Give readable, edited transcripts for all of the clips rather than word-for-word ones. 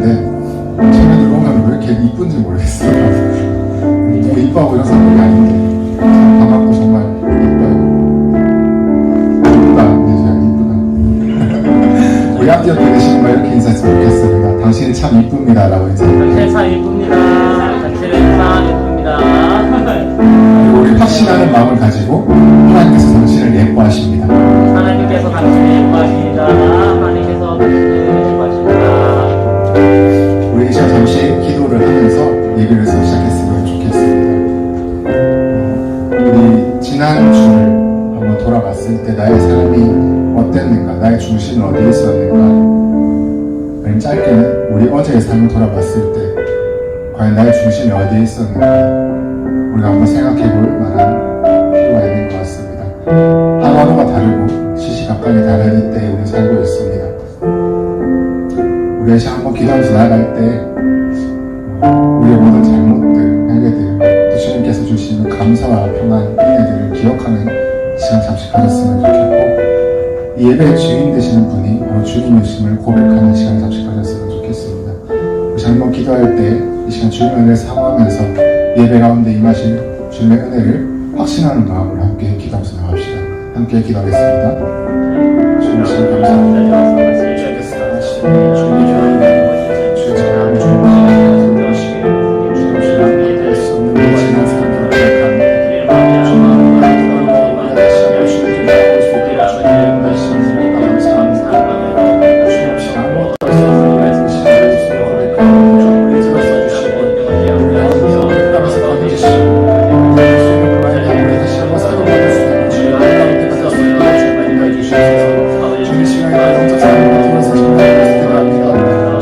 있는데 최근에 보면 왜 이렇게 이쁜지 모르겠어요. 뭐 이뻐하고 이런 사람들이 아닌데 참 반갑고 정말 이뻐요. 이쁘다. 우리 앞뒤에 계시는 거 이렇게 인사했으면 좋겠습니다. 당신이 참 이쁩니다 라고 인사. 당신은 참 이쁩니다. 당신은 참 이쁩니다. 그리고 우리 확신하는 마음을 가지고 하나님께서 당신을 예뻐하십니다. 하나님께서 당신을 예뻐하십니다. 하나님께서 당신을 예뻐하십니다. 우리 이 시간 잠시 기도를 하면서 예배를 시작했으면 좋겠습니다. 우리 지난 주를 한번 돌아봤을 때 나의 삶이 어땠는가, 나의 중심은 어디에 있었는가, 아니면 짧게는 우리 어제의 삶을 돌아봤을 때 과연 나의 중심이 어디에 있었는가 우리가 한번 생각해 볼 만한 필요가 있는 것 같습니다. 하루하루가 다르고 시시각각이 다른 이때에 우리 살고 있습니다. 우리가 한번 기도하면서 나아갈 때 우리의 모든 잘못들, 회개들, 또 주님께서 주시는 감사와 평안, 은혜들을 기억하는 시간 잠시 가졌으면 좋겠고, 이 예배의 주인 되시는 분이 바로 주님이심을 고백하는 시간 잠시 가졌으면 좋겠습니다. 우리 한번 기도할 때 이 시간 주님의 은혜를 사모하면서 예배 가운데 임하신 주님의 은혜를 확신하는 마음으로 함께 기도하면서 나갑시다. 함께 기도하겠습니다. 주님 참 감사합니다. 주님께서 나가시는 주님의 주님, 주의 자랑을 주님 하시고 주님 함께 될 수 없는 이 지난 삶을 기억하는 주님 우리가 다시 한번 주님께 나올 수 있게 주님 말씀을 감사합니다. 주님 없이 아무것도 할 수 없는 말씀이시고 고백하는 주님 들어서 주시고 우리 하나님께서 끝나면서 거두시고 주님을 말미암아 우리 다시 한번 사랑받을 수 있는 주님 하나님께 받아서 주님 말씀해 주시옵소서. 주님 시간에 영적 삶을 들어서 주님 말씀을 합니다.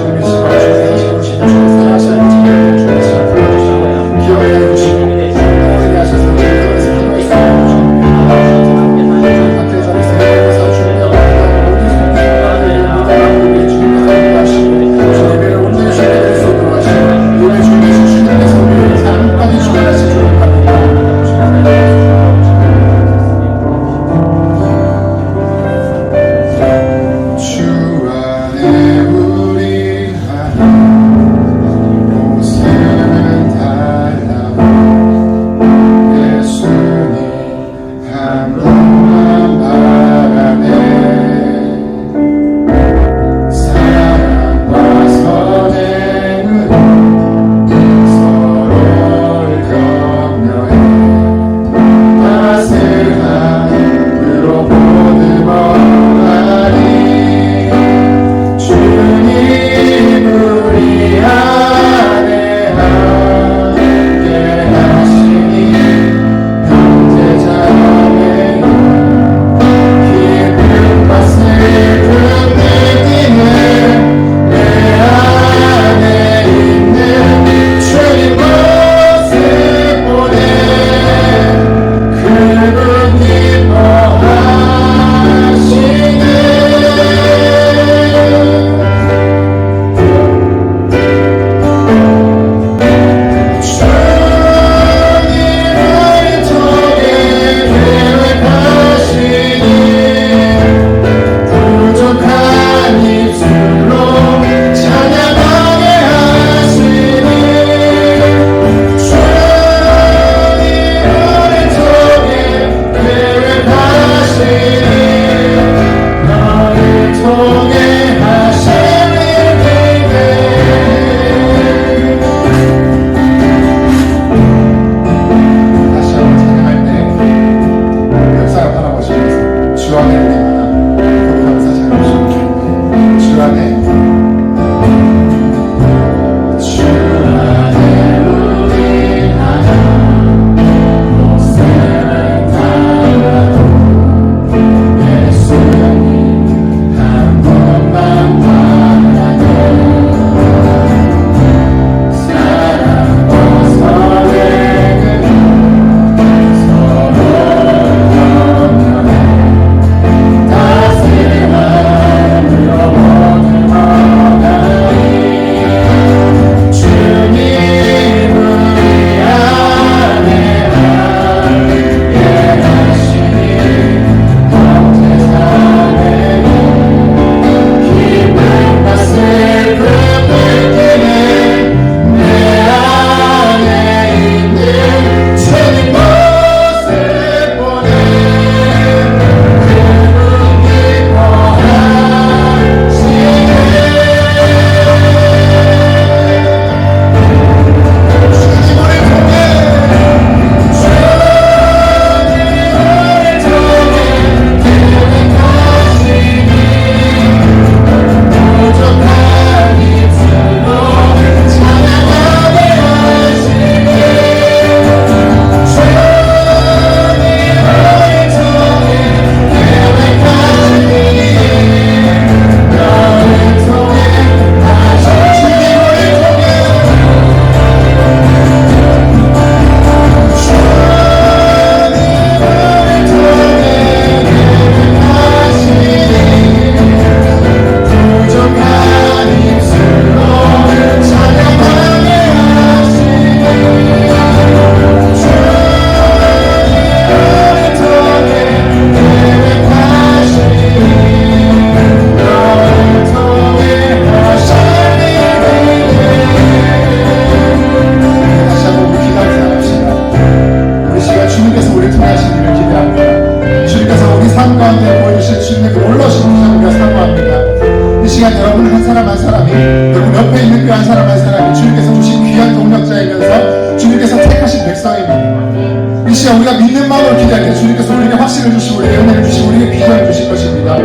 여러분 옆에 있는 그 한 사람 한 사람이 주님께서 주신 귀한 동력자이면서 주님께서 택하신 백성입니다. 이 시간 우리가 믿는 마음으로 기도할 때 주님께서 우리에게 확신을 주시고 우리에게 은혜를 주시고 우리에게 비전을 주실 것입니다.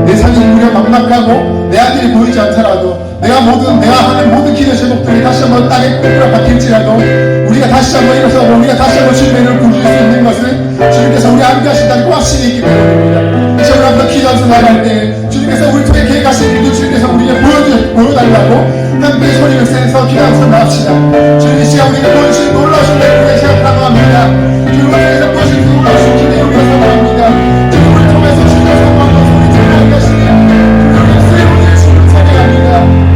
내 삶이 우리가 막막하고 내 앞길이 보이지 않더라도 내가 하는 모든 기도 제목들이 다시 한번 땅에 꿀꿀 박힐지라도 우리가 다시 한번 일어서고 우리가 다시 한번 주님의 이름을 부를 수 있는 것은 주님께서 우리 함께 하신다는 그 확신이 있기 때문입니다. 이제 우리 한번 기도하면서 나갈 때 주님께서 우리 통해 계획하신 일도 주님께서 우리에게 보여달라고 함께 소리를 세서 기도하면서 나갑시다. 주님 이 시간 우리에게 보여주신 놀라우신 은혜를 제가 감사합니다. 주님 통해서 보여주신 놀라우신 기대를 위해서 감사합니다. 주님 우리 통해서 주님께서 선포하는 우리 주님을 하시니 우리의 세우는 주님을 찬양합니다.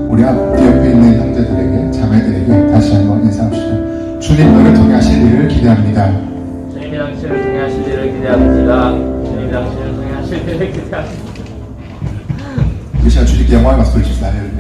우리 옆에 있는 형제들에게 자매들에게 다시 한번 인사합시다. 주님 너를 통해 하실 일을 기대합니다. 주님이 당신을 통해 하실 일을 기대합니다. 주님이 당신을 통해 하실 일을 기대합니다. 우리 시간 주님께 영광을 박수 주십시오. 할렐루야.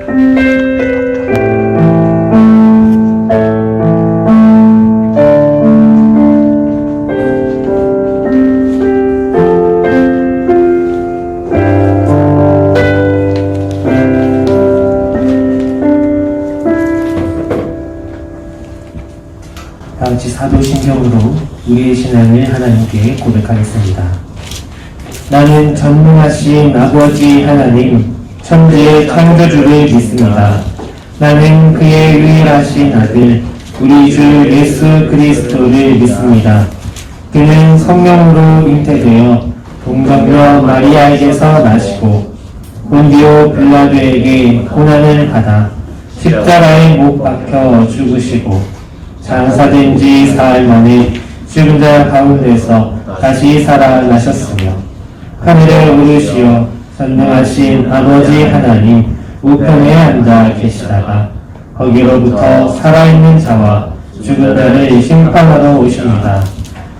다 같이 사도신경으로 우리의 신앙을 하나님께 고백하겠습니다. 나는 전능하신 아버지 하나님, 천지의 창조주를 믿습니다. 나는 그의 유일하신 아들, 우리 주 예수 그리스도를 믿습니다. 그는 성령으로 잉태되어 동정녀 마리아에게서 나시고 본디오 빌라도에게 고난을 받아 십자가에 못 박혀 죽으시고 장사된 지 사흘 만에 죽은 자 가운데서 다시 살아나셨으며 하늘에 오르시어 전능하신 아버지 하나님 우편에 앉아 계시다가 거기로부터 살아있는 자와 죽은 자를 심판하러 오십니다.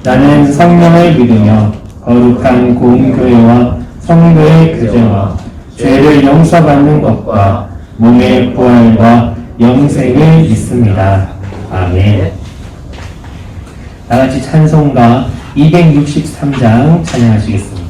나는 성령을 믿으며 거룩한 공교회와 성도의 교제와 죄를 용서받는 것과 몸의 부활과 영생을 믿습니다. 아멘. 다같이 찬송가 263장 찬양하시겠습니다.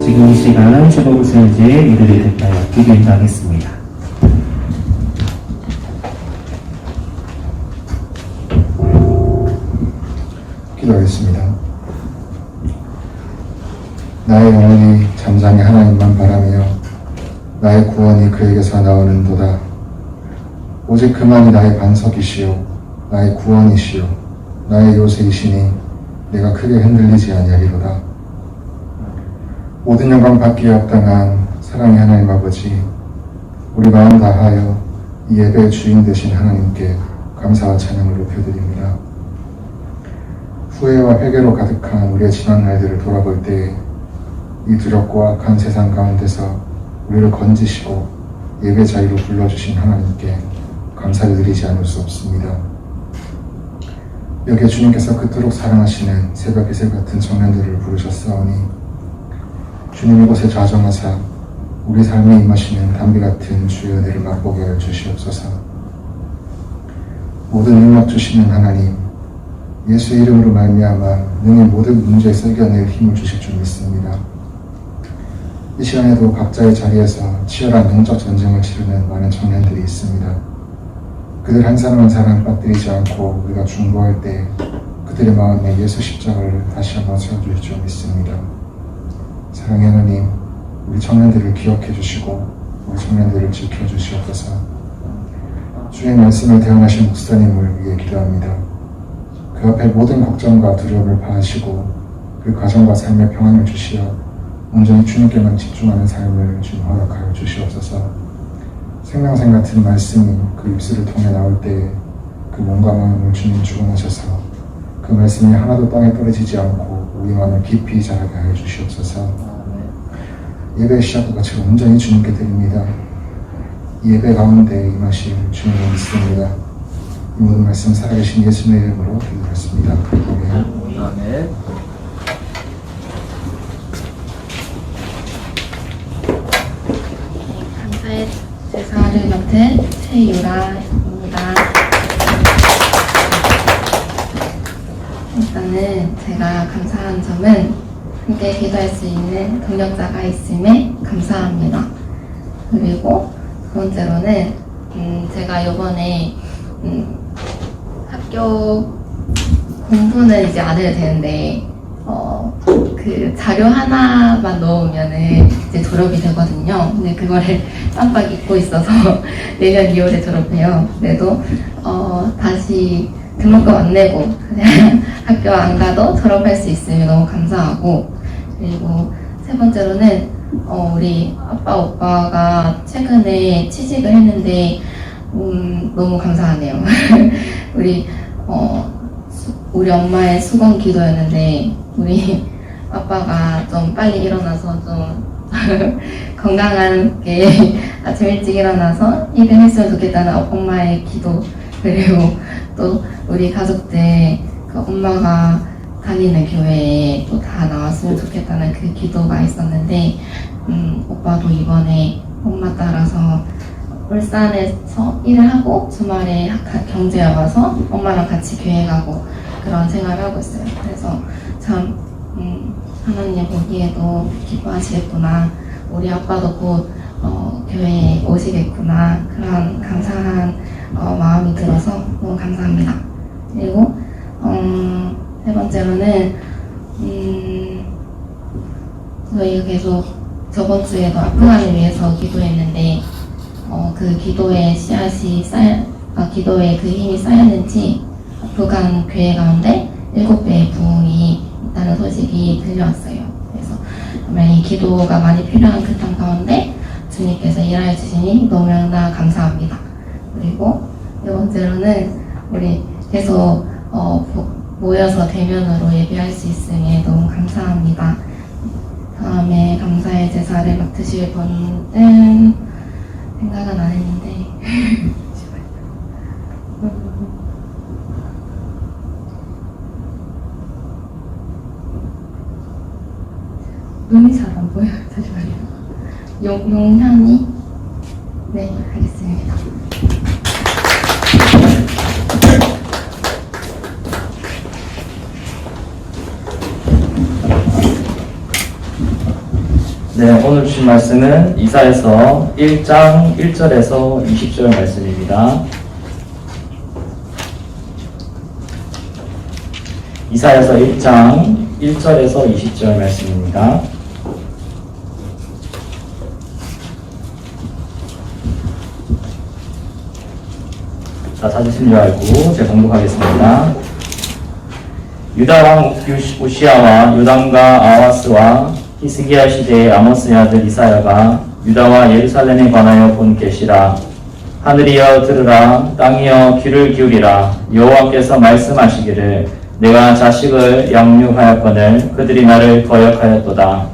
지금 이 시간 주봉설제 이들을 대하여 기도 인도하겠습니다. 기도하겠습니다. 나의 영혼이 잠잠히 하나님만 바라며 나의 구원이 그에게서 나오는도다. 오직 그만이 나의 반석이시요 나의 구원이시요 나의 요새이시니 내가 크게 흔들리지 아니하리로다. 모든 영광 받기에 합당한 사랑의 하나님 아버지, 우리 마음 다하여 이 예배의 주인 되신 하나님께 감사와 찬양을 높여드립니다. 후회와 회개로 가득한 우리의 지난 날들을 돌아볼 때 이 두렵고 악한 세상 가운데서 우리를 건지시고 예배 자리로 불러주신 하나님께 감사를 드리지 않을 수 없습니다. 여기에 주님께서 그토록 사랑하시는 새벽의 새 같은 청년들을 부르셨사오니 주님 이곳에 좌정하사 우리 삶에 임하시는 담비 같은 주의 은혜를 맛보게 하여 주시옵소서. 모든 능력 주시는 하나님, 예수의 이름으로 말미암아 능히 모든 문제에서 이겨낼 힘을 주실 줄 믿습니다. 이 시간에도 각자의 자리에서 치열한 영적 전쟁을 치르는 많은 청년들이 있습니다. 그들 한 사람 한 사람 빠뜨리지 않고 우리가 중보할 때 그들의 마음에 예수 십자가를 다시 한번 세워주실 줄 믿습니다. 사랑의 하나님, 우리 청년들을 기억해 주시고 우리 청년들을 지켜주시옵소서. 주의 말씀을 대언하신 목사님을 위해 기도합니다. 그 앞에 모든 걱정과 두려움을 파하시고 그 가정과 삶의 평안을 주시어 온전히 주님께만 집중하는 삶을 주님 허락하여 주시옵소서. 생명샘 같은 말씀이 그 입술을 통해 나올 때에 그 몸과 마음을 주님 주관하셔서 그 말씀이 하나도 땅에 떨어지지 않고 우리 마음을 깊이 자라게 하여 주시옵소서. 예배 시작과 같이 온전히 주님께 드립니다. 이 예배 가운데 임하실 주님을 믿습니다. 이 모든 말씀 살아계신 예수님의 이름으로 기도했습니다. 아멘. 아멘. 감사의 제사를 맡은 최유라입니다. 일단은 제가 감사한 점은 함께 기도할 수 있는 동력자가 있음에 감사합니다. 그리고 두 번째로는 제가 이번에 학교 공부는 이제 안 해도 되는데 그 자료 하나만 넣으면은 이제 졸업이 되거든요. 근데 그거를 깜빡 잊고 있어서 내년 2월에 졸업해요. 그래도 다시 등록금 안 내고 그냥 학교 안 가도 졸업할 수 있으면 너무 감사하고, 그리고 세 번째로는 우리 오빠가 최근에 취직을 했는데 너무 감사하네요. 우리 엄마의 수건 기도였는데 우리 아빠가 좀 빨리 일어나서 좀 건강하게 아침 일찍 일어나서 일을 했으면 좋겠다는 엄마의 기도, 그리고 또 우리 가족들 그 엄마가 다니는 교회에 또 다 나왔으면 좋겠다는 그 기도가 있었는데 오빠도 이번에 엄마 따라서 울산에서 일을 하고 주말에 경주에 와서 엄마랑 같이 교회 가고 그런 생활을 하고 있어요. 그래서 참 하나님 보기에도 기뻐하시겠구나, 우리 아빠도 곧 교회에 오시겠구나, 그런 감사한 마음이 들어서 너무 감사합니다. 그리고 세 번째로는 저희가 계속 저번 주에도 아프간을 위해서 기도했는데 그 기도의 씨앗이 기도의 그 힘이 쌓였는지 아프간 교회 가운데 7배의 부흥이 있다는 소식이 들려왔어요. 그래서 정말 이 기도가 많이 필요한 그 땅 가운데 주님께서 일하여 주시니 너무나 감사합니다. 그리고 네 번째로는 우리 계속 모여서 대면으로 예배할 수 있으니 너무 감사합니다. 다음에 감사의 제사를 맡으실 분은 생각은 안 했는데 눈이 잘 안 보여요. 잠시만요. 용현이? 네, 알겠습니다. 네, 오늘 주신 말씀은 이사야서 1장 1절에서 20절 말씀입니다. 이사야서 1장 1절에서 20절 말씀입니다. 자, 찾으신 줄 알고 제가 봉독하겠습니다. 유다 왕 우시아와 요담과 아하스와 히스기야 시대의 아모스의 아들 이사야가 유다와 예루살렘에 관하여 본 계시라. 하늘이여 들으라. 땅이여 귀를 기울이라. 여호와께서 말씀하시기를 내가 자식을 양육하였거늘 그들이 나를 거역하였도다.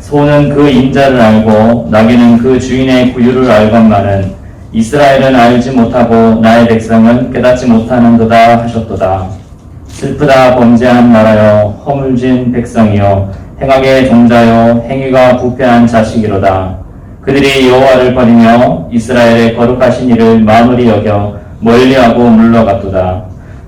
소는 그 인자를 알고 나귀는 그 주인의 구유를 알건만은 이스라엘은 알지 못하고 나의 백성은 깨닫지 못하는도다 하셨도다. 슬프다 범죄한 나라여 허물진 백성이여 행악의 종자여 행위가 부패한 자식이로다. 그들이 여호와를 버리며 이스라엘의 거룩하신 이를 만홀히 여겨 멀리하고 물러갔도다.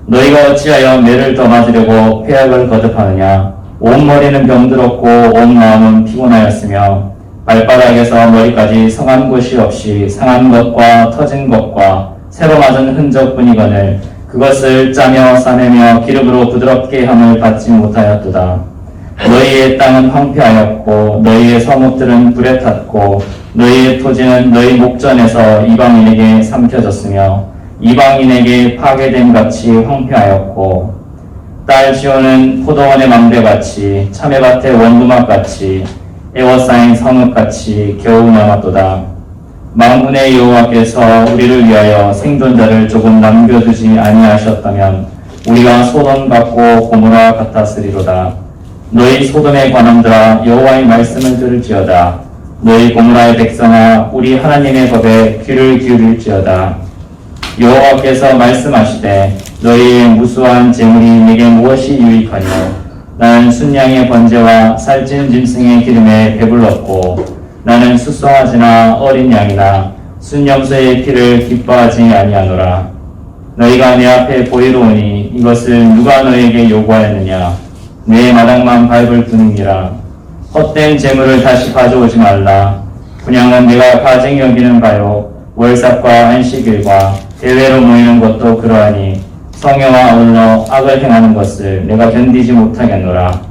너희가 어찌하여 매를 더 맞으려고 폐악을 거듭하느냐. 온 머리는 병들었고 온 마음은 피곤하였으며 발바닥에서 머리까지 성한 곳이 없이 상한 것과 터진 것과 새로 맞은 흔적뿐이거늘 그것을 짜며 싸매며 기름으로 부드럽게 함을 받지 못하였도다. 너희의 땅은 황폐하였고 너희의 서목들은 불에 탔고 너희의 토지는 너희 목전에서 이방인에게 삼켜졌으며 이방인에게 파괴됨 같이 황폐하였고 딸 시온은 포도원의 망대같이 참외밭의 원두막같이 에워싸인 성읍같이 겨우 남았도다. 만군의 여호와께서 우리를 위하여 생존자를 조금 남겨두지 아니하셨다면 우리가 소돔 같고 고모라 같았으리로다. 너희 소돔의 관원들아 여호와의 말씀을 들을지어다. 너희 고모라의 백성아 우리 하나님의 법에 귀를 기울일지어다. 여호와께서 말씀하시되 너희의 무수한 재물이 내게 무엇이 유익하뇨. 나는 순양의 번제와 살찐 짐승의 기름에 배불렀고 나는 수송아지나 어린 양이나 순염소의 피를 기뻐하지 아니하노라. 너희가 내 앞에 보이러 오니 이것을 누가 너희에게 요구하였느냐. 내 마당만 밟을 뿐이니라. 헛된 재물을 다시 가져오지 말라. 분양은 내가 가증히 여기는 바요 월삭과 안식일과 대회로 모이는 것도 그러하니 성령과 아울러 악을 행하는 것을 내가 견디지 못하겠노라.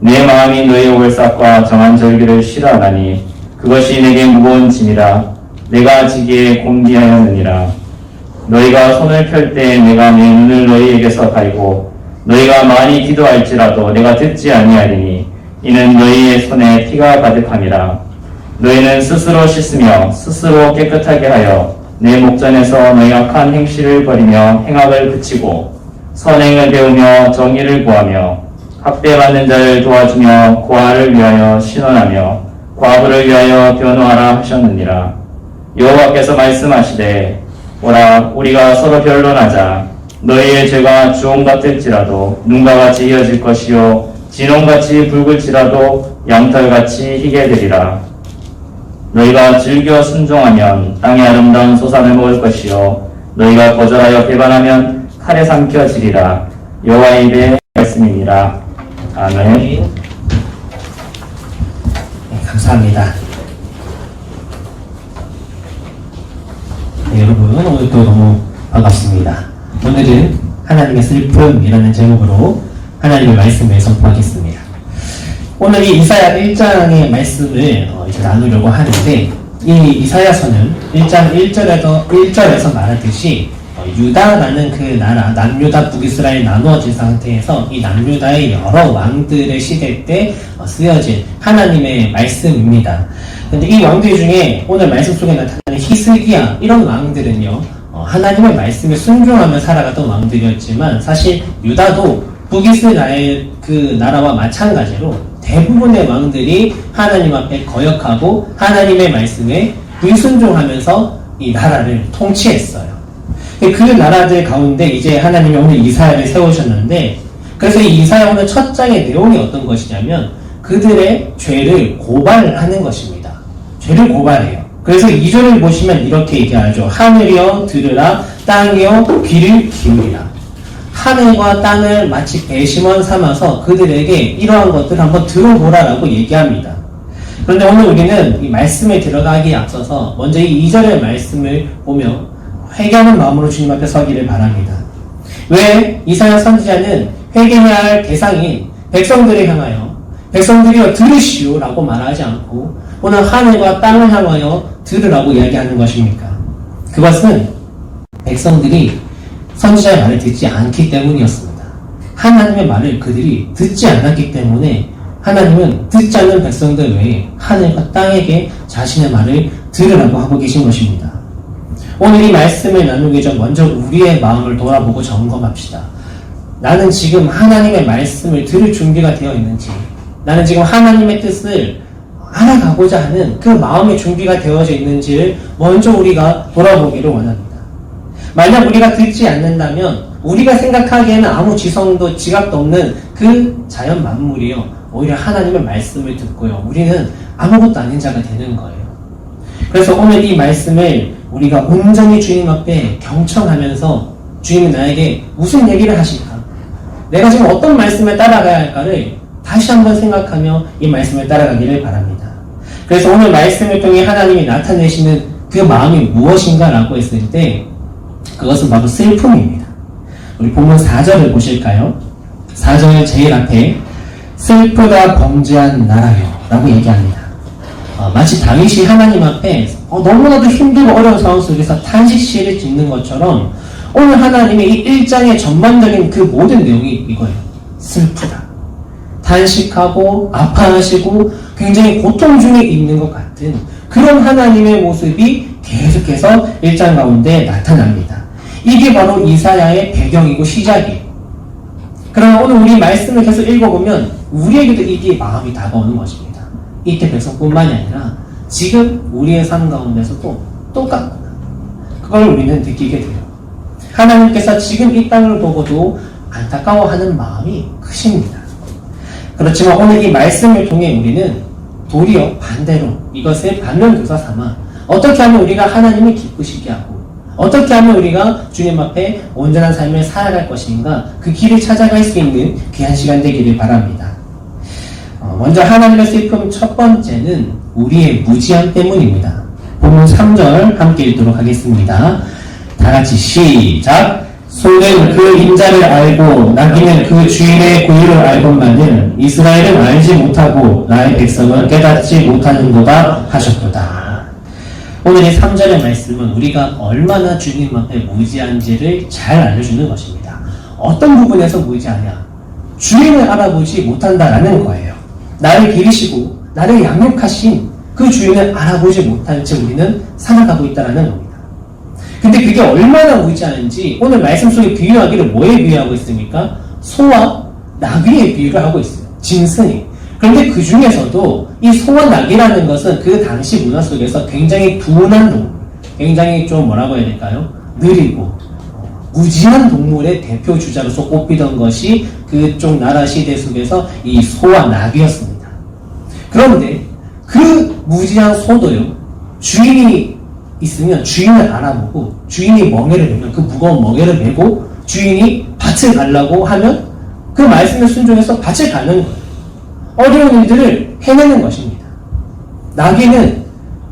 내 마음이 너희 월삭과 정한 절기를 싫어하나니 그것이 내게 무거운 짐이라. 내가 지기에 공기하였느니라. 너희가 손을 펼 때 내가 내 눈을 너희에게서 가리고 너희가 많이 기도할지라도 내가 듣지 아니하리니 이는 너희의 손에 피가 가득함이라. 너희는 스스로 씻으며 스스로 깨끗하게 하여 내 목전에서 너희 악한 행실을 버리며 행악을 그치고 선행을 배우며 정의를 구하며 학대받는 자를 도와주며 고아를 위하여 신원하며 과부를 위하여 변호하라 하셨느니라. 여호와께서 말씀하시되 오라 우리가 서로 변론하자. 너희의 죄가 주홍 같을지라도 눈과 같이 이어질 것이요 진홍같이 붉을지라도 양털같이 희게 되리라. 너희가 즐겨 순종하면 땅의 아름다운 소산을 먹을 것이요 너희가 거절하여 배반하면 칼에 삼켜지리라. 여호와의 입의 말씀이니라. 아멘. 네, 감사합니다. 네, 여러분 오늘도 너무 반갑습니다. 오늘은 하나님의 슬픔이라는 제목으로 하나님의 말씀을 선포하겠습니다. 오늘 이 이사야 1장의 말씀을 이제 나누려고 하는데 이 이사야서는 1장 1절에서 말하듯이 유다라는 그 나라, 남유다 북이스라엘 나누어진 상태에서 이 남유다의 여러 왕들의 시대 때 쓰여진 하나님의 말씀입니다. 근데 이 왕들 중에 오늘 말씀 속에 나타나는 히스기야 이런 왕들은요 하나님의 말씀에 순종하며 살아갔던 왕들이었지만 사실 유다도 북이스라엘 그 나라와 마찬가지로 대부분의 왕들이 하나님 앞에 거역하고 하나님의 말씀에 불순종하면서 이 나라를 통치했어요. 그 나라들 가운데 이제 하나님이 오늘 이사야를 세우셨는데 그래서 이 이사야 오늘 첫 장의 내용이 어떤 것이냐면 그들의 죄를 고발하는 것입니다. 죄를 고발해요. 그래서 2절을 보시면 이렇게 얘기하죠. 하늘이여 들으라 땅이여 귀를 기울이라. 하늘과 땅을 마치 배심원 삼아서 그들에게 이러한 것들을 한번 들어보라라고 얘기합니다. 그런데 오늘 우리는 이 말씀에 들어가기에 앞서서 먼저 이 2절의 말씀을 보며 회개하는 마음으로 주님 앞에 서기를 바랍니다. 왜 이사야 선지자는 회개해야 할 대상인 백성들을 향하여 백성들이여 들으시오 라고 말하지 않고 오늘 하늘과 땅을 향하여 들으라고 이야기하는 것입니까? 그것은 백성들이 선지자의 말을 듣지 않기 때문이었습니다. 하나님의 말을 그들이 듣지 않았기 때문에 하나님은 듣지 않는 백성들 외에 하늘과 땅에게 자신의 말을 들으라고 하고 계신 것입니다. 오늘 이 말씀을 나누기 전 먼저 우리의 마음을 돌아보고 점검합시다. 나는 지금 하나님의 말씀을 들을 준비가 되어 있는지, 나는 지금 하나님의 뜻을 알아가고자 하는 그 마음의 준비가 되어져 있는지를 먼저 우리가 돌아보기를 원합니다. 만약 우리가 듣지 않는다면 우리가 생각하기에는 아무 지성도 지각도 없는 그 자연 만물이요, 오히려 하나님의 말씀을 듣고요, 우리는 아무것도 아닌 자가 되는 거예요. 그래서 오늘 이 말씀을 우리가 온전히 주님 앞에 경청하면서 주님이 나에게 무슨 얘기를 하실까, 내가 지금 어떤 말씀을 따라가야 할까를 다시 한번 생각하며 이 말씀을 따라가기를 바랍니다. 그래서 오늘 말씀을 통해 하나님이 나타내시는 그 마음이 무엇인가 라고 했을 때 그것은 바로 슬픔입니다. 우리 본문 4절을 보실까요? 4절 제일 앞에 슬프다 범죄한 나라요 라고 얘기합니다. 마치 다윗이 하나님 앞에 너무나도 힘들고 어려운 상황 속에서 탄식시를 짓는 것처럼 오늘 하나님의 이 1장의 전반적인 그 모든 내용이 이거예요. 슬프다. 탄식하고 아파하시고 굉장히 고통 중에 있는 것 같은 그런 하나님의 모습이 계속해서 1장 가운데 나타납니다. 이게 바로 이사야의 배경이고 시작이에요. 그러면 오늘 우리 말씀을 계속 읽어보면 우리에게도 이게 마음이 다가오는 것입니다. 이때 백성뿐만이 아니라 지금 우리의 삶 가운데서도 똑같구나. 그걸 우리는 느끼게 돼요. 하나님께서 지금 이 땅을 보고도 안타까워하는 마음이 크십니다. 그렇지만 오늘 이 말씀을 통해 우리는 도리어 반대로 이것을 반면교사 삼아 어떻게 하면 우리가 하나님을 기쁘시게 하고 어떻게 하면 우리가 주님 앞에 온전한 삶을 살아갈 것인가, 그 길을 찾아갈 수 있는 귀한 시간 되기를 바랍니다. 먼저 하나님의 슬픔 첫 번째는 우리의 무지함 때문입니다. 본문 3절 함께 읽도록 하겠습니다. 다같이 시작. 소는 그 인자를 알고 나귀는 그 주인의 고유를 알건만은 이스라엘은 알지 못하고 나의 백성은 깨닫지 못하는도다 하셨도다. 오늘의 3절의 말씀은 우리가 얼마나 주님 앞에 무지한지를 잘 알려주는 것입니다. 어떤 부분에서 무지하냐? 주인을 알아보지 못한다라는 거예요. 나를 기르시고 나를 양육하신 그 주인을 알아보지 못한 채 우리는 살아가고 있다는 겁니다. 근데 그게 얼마나 무지한지 오늘 말씀 속에 비유하기를 뭐에 비유하고 있습니까? 소와 나귀에 비유를 하고 있어요. 짐승이. 그런데 그 중에서도 이 소와 나귀라는 것은 그 당시 문화 속에서 굉장히 둔한 동물, 굉장히 좀 뭐라고 해야 될까요? 느리고 무지한 동물의 대표 주자로서 꼽히던 것이 그쪽 나라 시대 속에서 이 소와 나귀였습니다. 그런데 그 무지한 소도요, 주인이 있으면 주인을 알아보고 주인이 멍에를 메면 그 무거운 멍에를 메고 주인이 밭을 가려고 하면 그 말씀에 순종해서 밭을 가는 거예요. 어려운 일들을 해내는 것입니다. 나귀는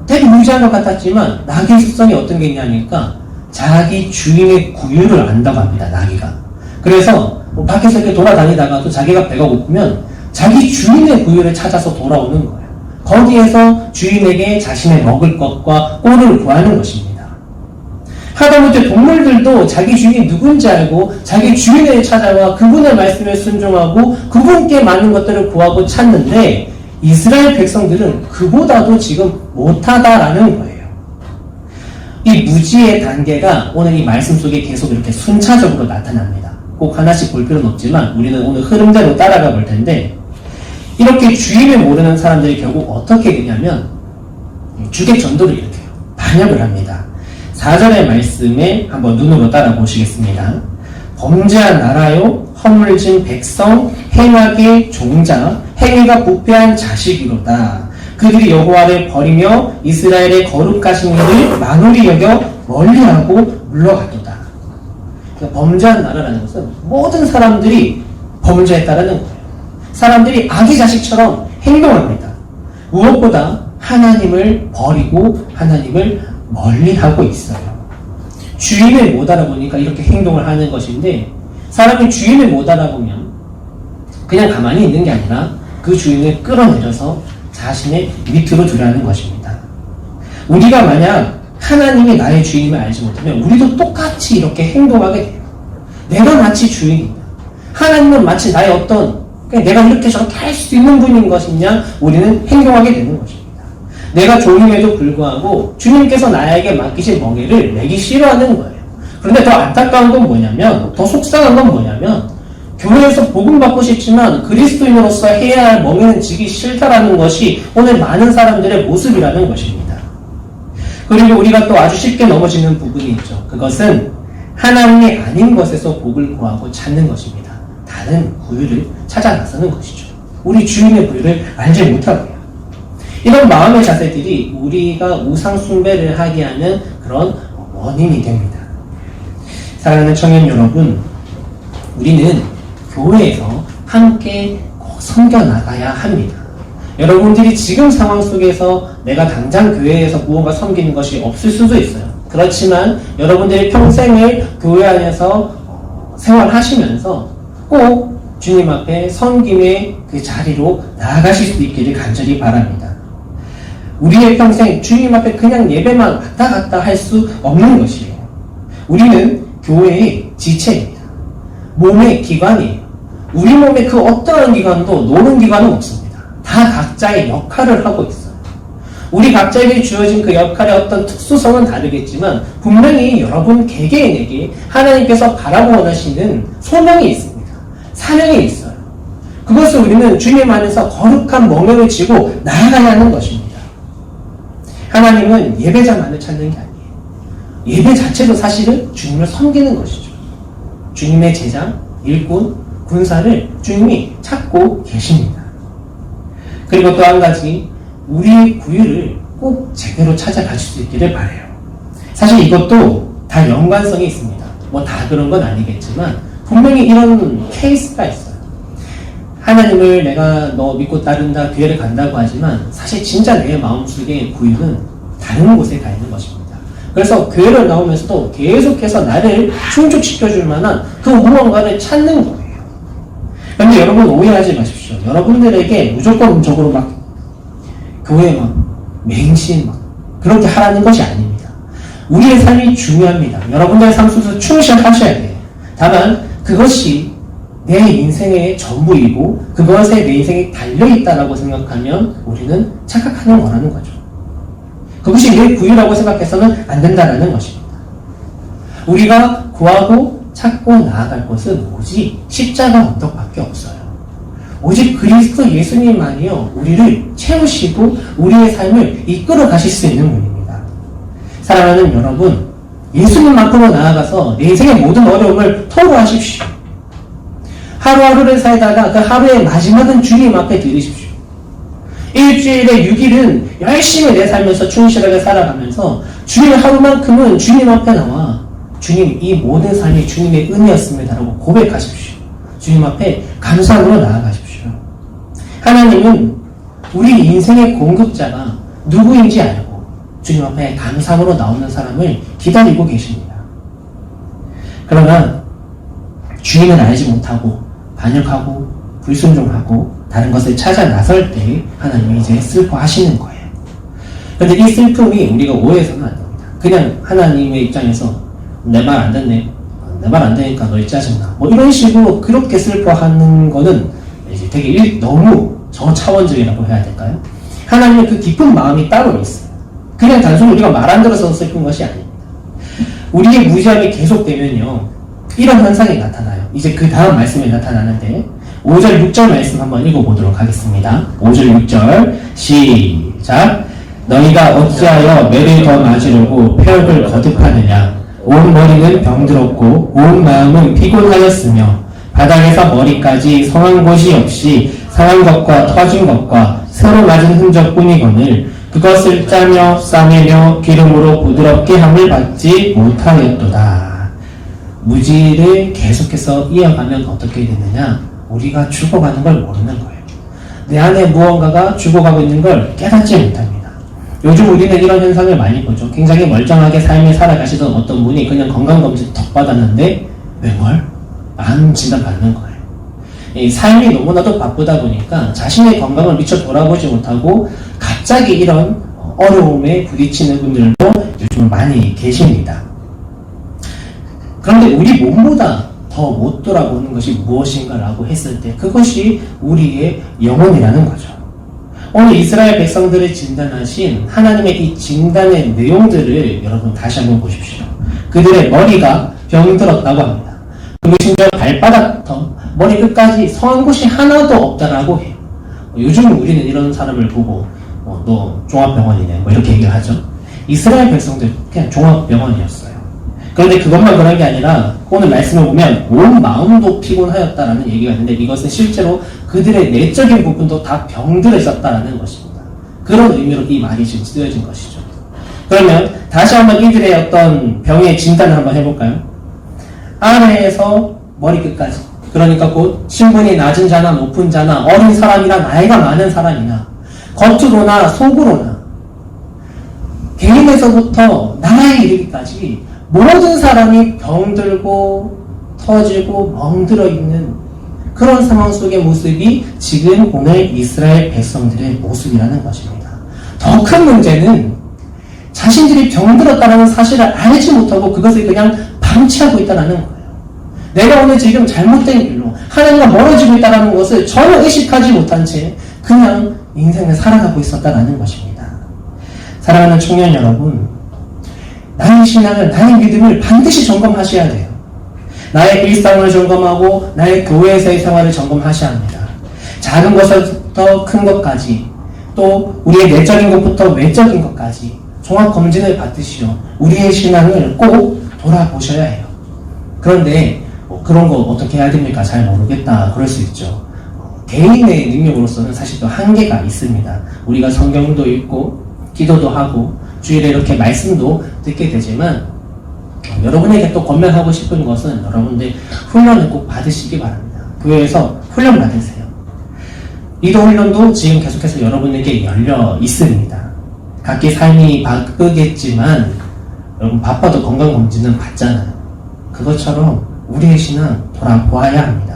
되게 무지한 것 같았지만 나귀의 습성이 어떤 게 있냐니까 자기 주인의 구유를 안다고 합니다. 나귀가. 그래서 밖에서 이렇게 돌아다니다가도 자기가 배가 고프면 자기 주인의 구유를 찾아서 돌아오는 거예요. 거기에서 주인에게 자신의 먹을 것과 꼴을 구하는 것입니다. 하다못해 동물들도 자기 주인이 누군지 알고 자기 주인을 찾아와 그분의 말씀에 순종하고 그분께 많은 것들을 구하고 찾는데 이스라엘 백성들은 그보다도 지금 못하다라는 거예요. 이 무지의 단계가 오늘 이 말씀 속에 계속 이렇게 순차적으로 나타납니다. 꼭 하나씩 볼 필요는 없지만 우리는 오늘 흐름대로 따라가 볼 텐데 이렇게 주인을 모르는 사람들이 결국 어떻게 되냐면 주객 전도를 일으켜요. 반역을 합니다. 4절의 말씀에 한번 눈으로 따라 보시겠습니다. 범죄한 나라요 허물진 백성 행악의 종자 행위가 부패한 자식이로다. 그들이 여호와를 버리며 이스라엘의 거룩하신 일을 만홀히 여겨 멀리하고 물러갔도다. 그러니까 범죄한 나라라는 것은 모든 사람들이 범죄했다라는 거예요. 사람들이 아기 자식처럼 행동합니다. 무엇보다 하나님을 버리고 하나님을 멀리하고 있어요. 주인을 못 알아보니까 이렇게 행동을 하는 것인데 사람이 주인을 못 알아보면 그냥 가만히 있는 게 아니라 그 주인을 끌어내려서 자신의 밑으로 두려는 것입니다. 우리가 만약 하나님이 나의 주인임을 알지 못하면 우리도 똑같이 이렇게 행동하게 돼요. 내가 마치 주인이다. 하나님은 마치 나의 어떤 내가 이렇게 저렇게 할 수 있는 분인 것이냐 우리는 행동하게 되는 것입니다. 내가 종임에도 불구하고 주님께서 나에게 맡기신 멍에를 내기 싫어하는 거예요. 그런데 더 안타까운 건 뭐냐면, 더 속상한 건 뭐냐면, 교회에서 복음 받고 싶지만 그리스도인으로서 해야 할 멍에는 지기 싫다라는 것이 오늘 많은 사람들의 모습이라는 것입니다. 그리고 우리가 또 아주 쉽게 넘어지는 부분이 있죠. 그것은 하나님이 아닌 것에서 복을 구하고 찾는 것입니다. 다른 구유를 찾아 나서는 것이죠. 우리 주인의 구유를 알지 못하고요. 이런 마음의 자세들이 우리가 우상 숭배를 하게 하는 그런 원인이 됩니다. 사랑하는 청년 여러분, 우리는 교회에서 함께 꼭 섬겨나가야 합니다. 여러분들이 지금 상황 속에서 내가 당장 교회에서 무언가 섬기는 것이 없을 수도 있어요. 그렇지만 여러분들이 평생을 교회 안에서 생활하시면서 꼭 주님 앞에 섬김의 그 자리로 나아가실 수 있기를 간절히 바랍니다. 우리의 평생 주님 앞에 그냥 예배만 왔다 갔다 할 수 없는 것이에요. 우리는 교회의 지체입니다. 몸의 기관이에요. 우리 몸의 그 어떠한 기관도 노는 기관은 없습니다. 다 각자의 역할을 하고 있어요. 우리 각자에게 주어진 그 역할의 어떤 특수성은 다르겠지만 분명히 여러분 개개인에게 하나님께서 바라고 원하시는 소명이 있습니다. 사명이 있어요. 그것을 우리는 주님 안에서 거룩한 멍에를 쥐고 나아가야 하는 것입니다. 하나님은 예배자만을 찾는 게 아니에요. 예배 자체도 사실은 주님을 섬기는 것이죠. 주님의 제자, 일꾼, 군사를 주님이 찾고 계십니다. 그리고 또 한 가지, 우리의 구유를 꼭 제대로 찾아가실 수 있기를 바라요. 사실 이것도 다 연관성이 있습니다. 뭐 다 그런 건 아니겠지만 분명히 이런 케이스가 있어요. 하나님을 내가 너 믿고 따른다, 교회를 간다고 하지만 사실 진짜 내 마음속의 구유는 다른 곳에 가 있는 것입니다. 그래서 교회를 나오면서도 계속해서 나를 충족시켜줄 만한 그 무언가를 찾는 거예요. 그런데 여러분 오해하지 마십시오. 여러분들에게 무조건적으로 막 교회 막 맹신 막 그렇게 하라는 것이 아닙니다. 우리의 삶이 중요합니다. 여러분들의 삶 속에서 충실하셔야 돼요. 다만 그것이 내 인생의 전부이고 그것에 내 인생이 달려있다라고 생각하면 우리는 착각하는 거라는 거죠. 그것이 내 구유라고 생각해서는 안 된다라는 것입니다. 우리가 구하고 찾고 나아갈 것은 오직 십자가 언덕밖에 없어요. 오직 그리스도 예수님만이요 우리를 채우시고 우리의 삶을 이끌어 가실 수 있는 분입니다. 사랑하는 여러분, 예수님 앞으로 나아가서 내 인생의 모든 어려움을 토로하십시오. 하루하루를 살다가 그 하루의 마지막은 주님 앞에 드리십시오. 일주일에 6일은 열심히 내 삶에서 충실하게 살아가면서 주일 하루만큼은 주님 앞에 나와 주님, 이 모든 삶이 주님의 은혜였습니다라고 고백하십시오. 주님 앞에 감사함으로 나아가십시오. 하나님은 우리 인생의 공급자가 누구인지 알고 주님 앞에 감사함으로 나오는 사람을 기다리고 계십니다. 그러나 주인을 알지 못하고 반역하고 불순종하고 다른 것을 찾아 나설 때 하나님이 이제 슬퍼하시는 거예요. 그런데 이 슬픔이 우리가 오해해서는 안 됩니다. 그냥 하나님의 입장에서 내 말 안 듣네, 내 말 안 되니까 너희 짜증나, 뭐 이런 식으로 그렇게 슬퍼하는 거는 이제 되게 너무 저차원적이라고 해야 될까요? 하나님의 그 깊은 마음이 따로 있어요. 그냥 단순히 우리가 말 안 들어서 슬픈 것이 아닙니다. 우리의 무지함이 계속되면요 이런 현상이 나타나요. 이제 그 다음 말씀에 나타나는데 5절 6절 말씀 한번 읽어보도록 하겠습니다. 5절 6절 시작. 너희가 어찌하여 매를 더 맞으려고 폐역을 거듭하느냐. 온 머리는 병들었고 온 마음은 피곤하였으며 바닥에서 머리까지 성한 곳이 없이 상한 것과 터진 것과 새로 맞은 흔적뿐이거늘 그것을 짜며 싸매며 기름으로 부드럽게 함을 받지 못하였도다. 무지를 계속해서 이어가면 어떻게 되느냐? 우리가 죽어가는 걸 모르는 거예요. 내 안에 무언가가 죽어가고 있는 걸 깨닫지 못합니다. 요즘 우리는 이런 현상을 많이 보죠. 굉장히 멀쩡하게 삶을 살아가시던 어떤 분이 그냥 건강검진 턱 받았는데 맹월? 암 진단 받는 거예요. 이 삶이 너무나도 바쁘다 보니까 자신의 건강을 미처 돌아보지 못하고 갑자기 이런 어려움에 부딪히는 분들도 요즘 많이 계십니다. 그런데 우리 몸보다 더 못 돌아보는 것이 무엇인가라고 했을 때 그것이 우리의 영혼이라는 거죠. 오늘 이스라엘 백성들을 진단하신 하나님의 이 진단의 내용들을 여러분 다시 한번 보십시오. 그들의 머리가 병들었다고 합니다. 그리고 심지어 발바닥부터 머리 끝까지 성한 곳이 하나도 없다라고 해요. 요즘 우리는 이런 사람을 보고 너 종합병원이네 뭐 이렇게 얘기를 하죠. 이스라엘 백성들 그냥 종합병원이었어요. 그런데 그것만 그런 게 아니라 오늘 말씀을 보면 온 마음도 피곤하였다라는 얘기가 있는데 이것은 실제로 그들의 내적인 부분도 다 병들어 있었다라는 것입니다. 그런 의미로 이 말이 지금 쓰여진 것이죠. 그러면 다시 한번 이들의 어떤 병의 진단을 한번 해볼까요? 아래에서 머리끝까지, 그러니까 곧 신분이 낮은 자나 높은 자나 어린 사람이나 나이가 많은 사람이나 겉으로나 속으로나 개인에서부터 나라에 이르기까지 모든 사람이 병들고 터지고 멍들어 있는 그런 상황 속의 모습이 지금 오늘 이스라엘 백성들의 모습이라는 것입니다. 더 큰 문제는 자신들이 병들었다는 사실을 알지 못하고 그것을 그냥 방치하고 있다는 거예요. 내가 오늘 지금 잘못된 길로 하나님과 멀어지고 있다는 것을 전혀 의식하지 못한 채 그냥 인생을 살아가고 있었다는 것입니다. 사랑하는 청년 여러분, 나의 신앙을, 나의 믿음을 반드시 점검하셔야 돼요. 나의 일상을 점검하고 나의 교회에서의 생활을 점검하셔야 합니다. 작은 것부터 큰 것까지, 또 우리의 내적인 것부터 외적인 것까지 종합 검진을 받으시오. 우리의 신앙을 꼭 돌아보셔야 해요. 그런데 그런 거 어떻게 해야 됩니까? 잘 모르겠다. 그럴 수 있죠. 개인의 능력으로서는 사실 또 한계가 있습니다. 우리가 성경도 읽고 기도도 하고 주일에 이렇게 말씀도 듣게 되지만 여러분에게 또 권면하고 싶은 것은 여러분들 훈련을 꼭 받으시기 바랍니다. 교회에서 훈련 받으세요. 이도 훈련도 지금 계속해서 여러분에게 열려 있습니다. 각기 삶이 바쁘겠지만 여러분 바빠도 건강검진은 받잖아요. 그것처럼 우리의 신앙 돌아보아야 합니다.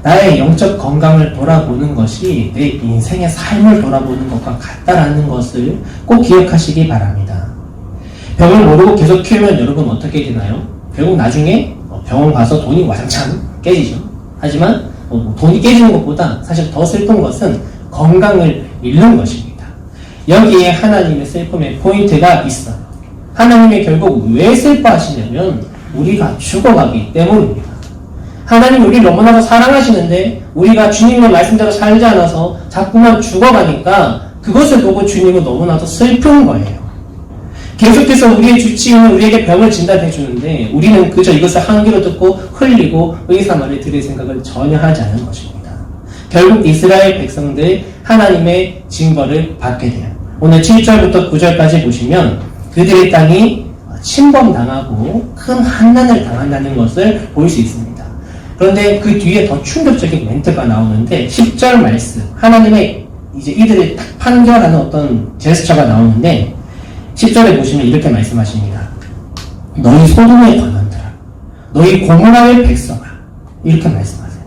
나의 영적 건강을 돌아보는 것이 내 인생의 삶을 돌아보는 것과 같다라는 것을 꼭 기억하시기 바랍니다. 병을 모르고 계속 키우면 여러분 어떻게 되나요? 결국 나중에 병원 가서 돈이 와장창 깨지죠. 하지만 돈이 깨지는 것보다 사실 더 슬픈 것은 건강을 잃는 것입니다. 여기에 하나님의 슬픔의 포인트가 있어요. 하나님이 결국 왜 슬퍼하시냐면 우리가 죽어가기 때문입니다. 하나님 우리를 너무나도 사랑하시는데 우리가 주님의 말씀대로 살지 않아서 자꾸만 죽어가니까 그것을 보고 주님은 너무나도 슬픈 거예요. 계속해서 우리의 주치의는 우리에게 병을 진단해 주는데 우리는 그저 이것을 한 귀로 듣고 흘리고 의사 말을 들을 생각을 전혀 하지 않은 것입니다. 결국 이스라엘 백성들 하나님의 징벌을 받게 돼요. 오늘 7절부터 9절까지 보시면 그들의 땅이 침범당하고 큰 환난을 당한다는 것을 볼 수 있습니다. 그런데 그 뒤에 더 충격적인 멘트가 나오는데 10절 말씀, 하나님의 이제 이들을 딱 판결하는 어떤 제스처가 나오는데 10절에 보시면 이렇게 말씀하십니다. 너희 소돔의 관원들아, 너희 고모라의 백성아, 이렇게 말씀하세요.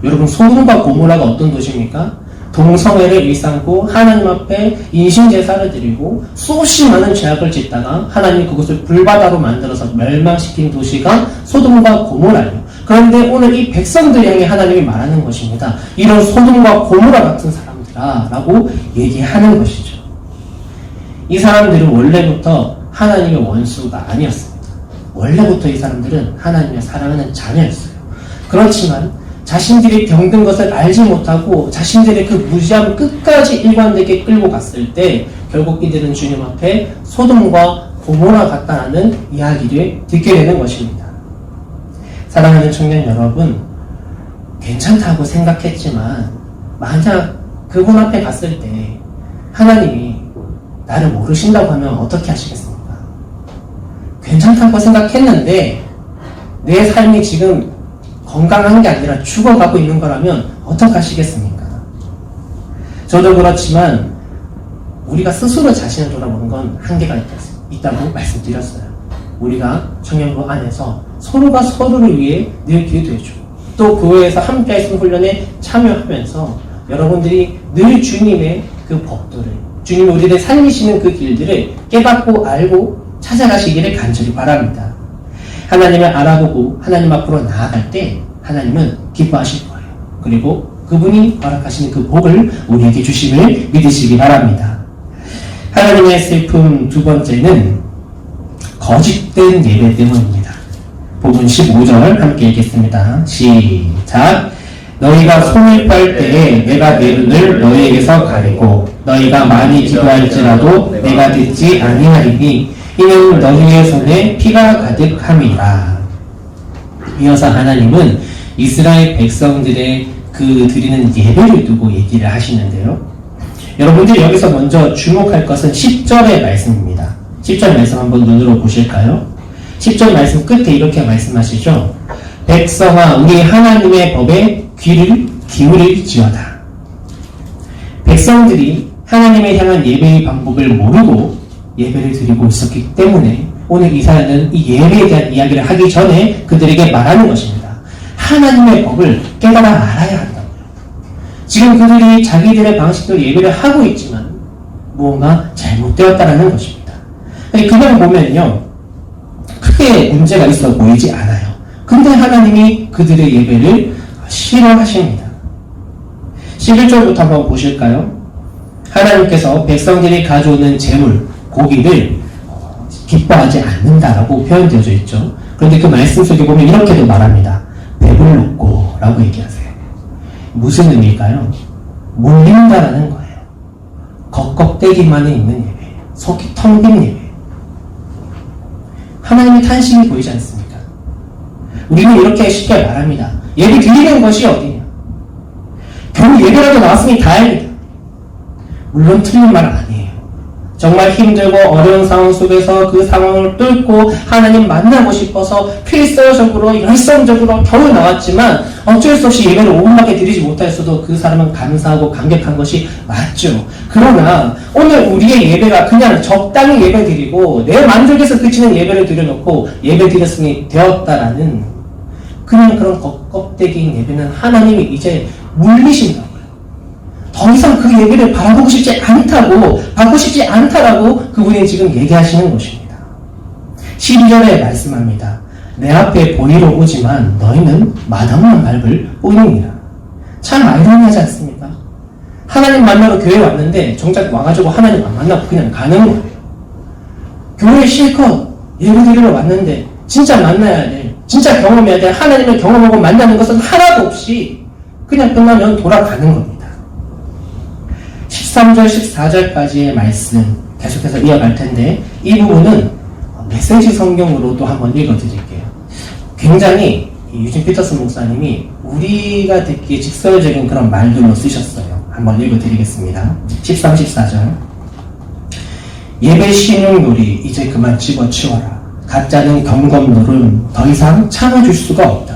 여러분 소돔과 고모라가 어떤 도시입니까? 동성애를 일삼고 하나님 앞에 인신제사를 드리고 수없이 많은 죄악을 짓다가 하나님이 그것을 불바다로 만들어서 멸망시킨 도시가 소돔과 고모라예요. 그런데 오늘 이 백성들 향해 하나님이 말하는 것입니다. 이런 소돔과 고모라 같은 사람들아 라고 얘기하는 것이죠. 이 사람들은 원래부터 하나님의 원수가 아니었습니다. 원래부터 이 사람들은 하나님의 사랑하는 자녀였어요. 그렇지만 자신들이 병든 것을 알지 못하고 자신들의 그 무지함을 끝까지 일관되게 끌고 갔을 때 결국 이들은 주님 앞에 소돔과 고모라 같다는 이야기를 듣게 되는 것입니다. 사랑하는 청년 여러분, 괜찮다고 생각했지만 만약 그분 앞에 갔을 때 하나님이 나를 모르신다고 하면 어떻게 하시겠습니까? 괜찮다고 생각했는데 내 삶이 지금 건강한 게 아니라 죽어가고 있는 거라면 어떻게 하시겠습니까? 저도 그렇지만 우리가 스스로 자신을 돌아보는 건 한계가 있다고 말씀드렸어요. 우리가 청년부 안에서 서로가 서로를 위해 늘 기도해주고 또 교회에서 함께 할 수 있는 훈련에 참여하면서 여러분들이 늘 주님의 그 법도를 주님이 우리를 살리시는 그 길들을 깨닫고 알고 찾아가시기를 간절히 바랍니다. 하나님을 알아보고 하나님 앞으로 나아갈 때 하나님은 기뻐하실 거예요. 그리고 그 그분이 허락하시는 그 복을 우리에게 주심을 믿으시기 바랍니다. 하나님의 슬픔 두 번째는 거짓된 예배 때문입니다. 본문 15절 함께 읽겠습니다. 시작. 너희가 손을 뺄 때에 내가 내 눈을 너희에게서 가리고 너희가 많이 기도할지라도 내가 듣지 아니하리니 이는 너희의 손에 피가 가득함이라. 이어서 하나님은 이스라엘 백성들의 그 드리는 예배를 두고 얘기를 하시는데요. 여러분들이 여기서 먼저 주목할 것은 10절의 말씀입니다. 10절 말씀 한번 눈으로 보실까요? 10절 말씀 끝에 이렇게 말씀하시죠. 백성아 우리 하나님의 법에 귀를 기울일지어다. 백성들이 하나님을 향한 예배의 방법을 모르고 예배를 드리고 있었기 때문에 오늘 이사야는 이 예배에 대한 이야기를 하기 전에 그들에게 말하는 것입니다. 하나님의 법을 깨달아 알아야 한다고요. 지금 그들이 자기들의 방식대로 예배를 하고 있지만 무언가 잘못되었다는 것입니다. 그냥 보면요 크게 문제가 있어 보이지 않아요. 근데 하나님이 그들의 예배를 싫어하십니다. 11절부터 한번 보실까요? 하나님께서 백성들이 가져오는 재물, 고기를 기뻐하지 않는다라고 표현되어져 있죠. 그런데 그 말씀 속에 보면 이렇게도 말합니다. 배불렀고 라고 얘기하세요. 무슨 의미일까요? 몰린다라는 거예요. 겉껍데기만이 있는 예배, 속이 텅 빈 예배. 하나님의 탄식이 보이지 않습니까? 우리는 이렇게 쉽게 말합니다. 예배 드리는 것이 어디냐? 겨우 예배라도 나왔으니 다행이다. 물론 틀린 말 아니에요. 정말 힘들고 어려운 상황 속에서 그 상황을 뚫고 하나님 만나고 싶어서 필사적으로 열성적으로 겨우 나왔지만 어쩔 수 없이 예배를 5분밖에 드리지 못하였어도 그 사람은 감사하고 감격한 것이 맞죠. 그러나 오늘 우리의 예배가 그냥 적당히 예배 드리고 내 만족에서 그치는 예배를 드려놓고 예배 드렸으니 되었다라는 그냥 그런 껍데기인 예배는 하나님이 이제 물리신다고요. 더 이상 그 예배를 바라보고 싶지 않다고, 받고 싶지 않다라고 그분이 지금 얘기하시는 것입니다. 12절에 말씀합니다. 내 앞에 보이러 오지만 너희는 마당만 밟을 뿐이니라. 참 아이러니하지 않습니까? 하나님 만나러 교회에 왔는데 정작 와가지고 하나님 안 만나고 그냥 가는 거예요. 교회에 실컷 예배 드리러 왔는데 진짜 만나야 돼, 진짜 경험해야 돼, 하나님을 경험하고 만나는 것은 하나도 없이 그냥 끝나면 돌아가는 겁니다. 13절, 14절까지의 말씀 계속해서 이어갈 텐데 이 부분은 메시지 성경으로도 한번 읽어드릴게요. 굉장히 유진 피터슨 목사님이 우리가 듣기에 직설적인 그런 말들로 쓰셨어요. 한번 읽어드리겠습니다. 13, 14절. 예배 신용놀이 이제 그만 집어치워라. 가짜는 경건놀은 더 이상 참아줄 수가 없다.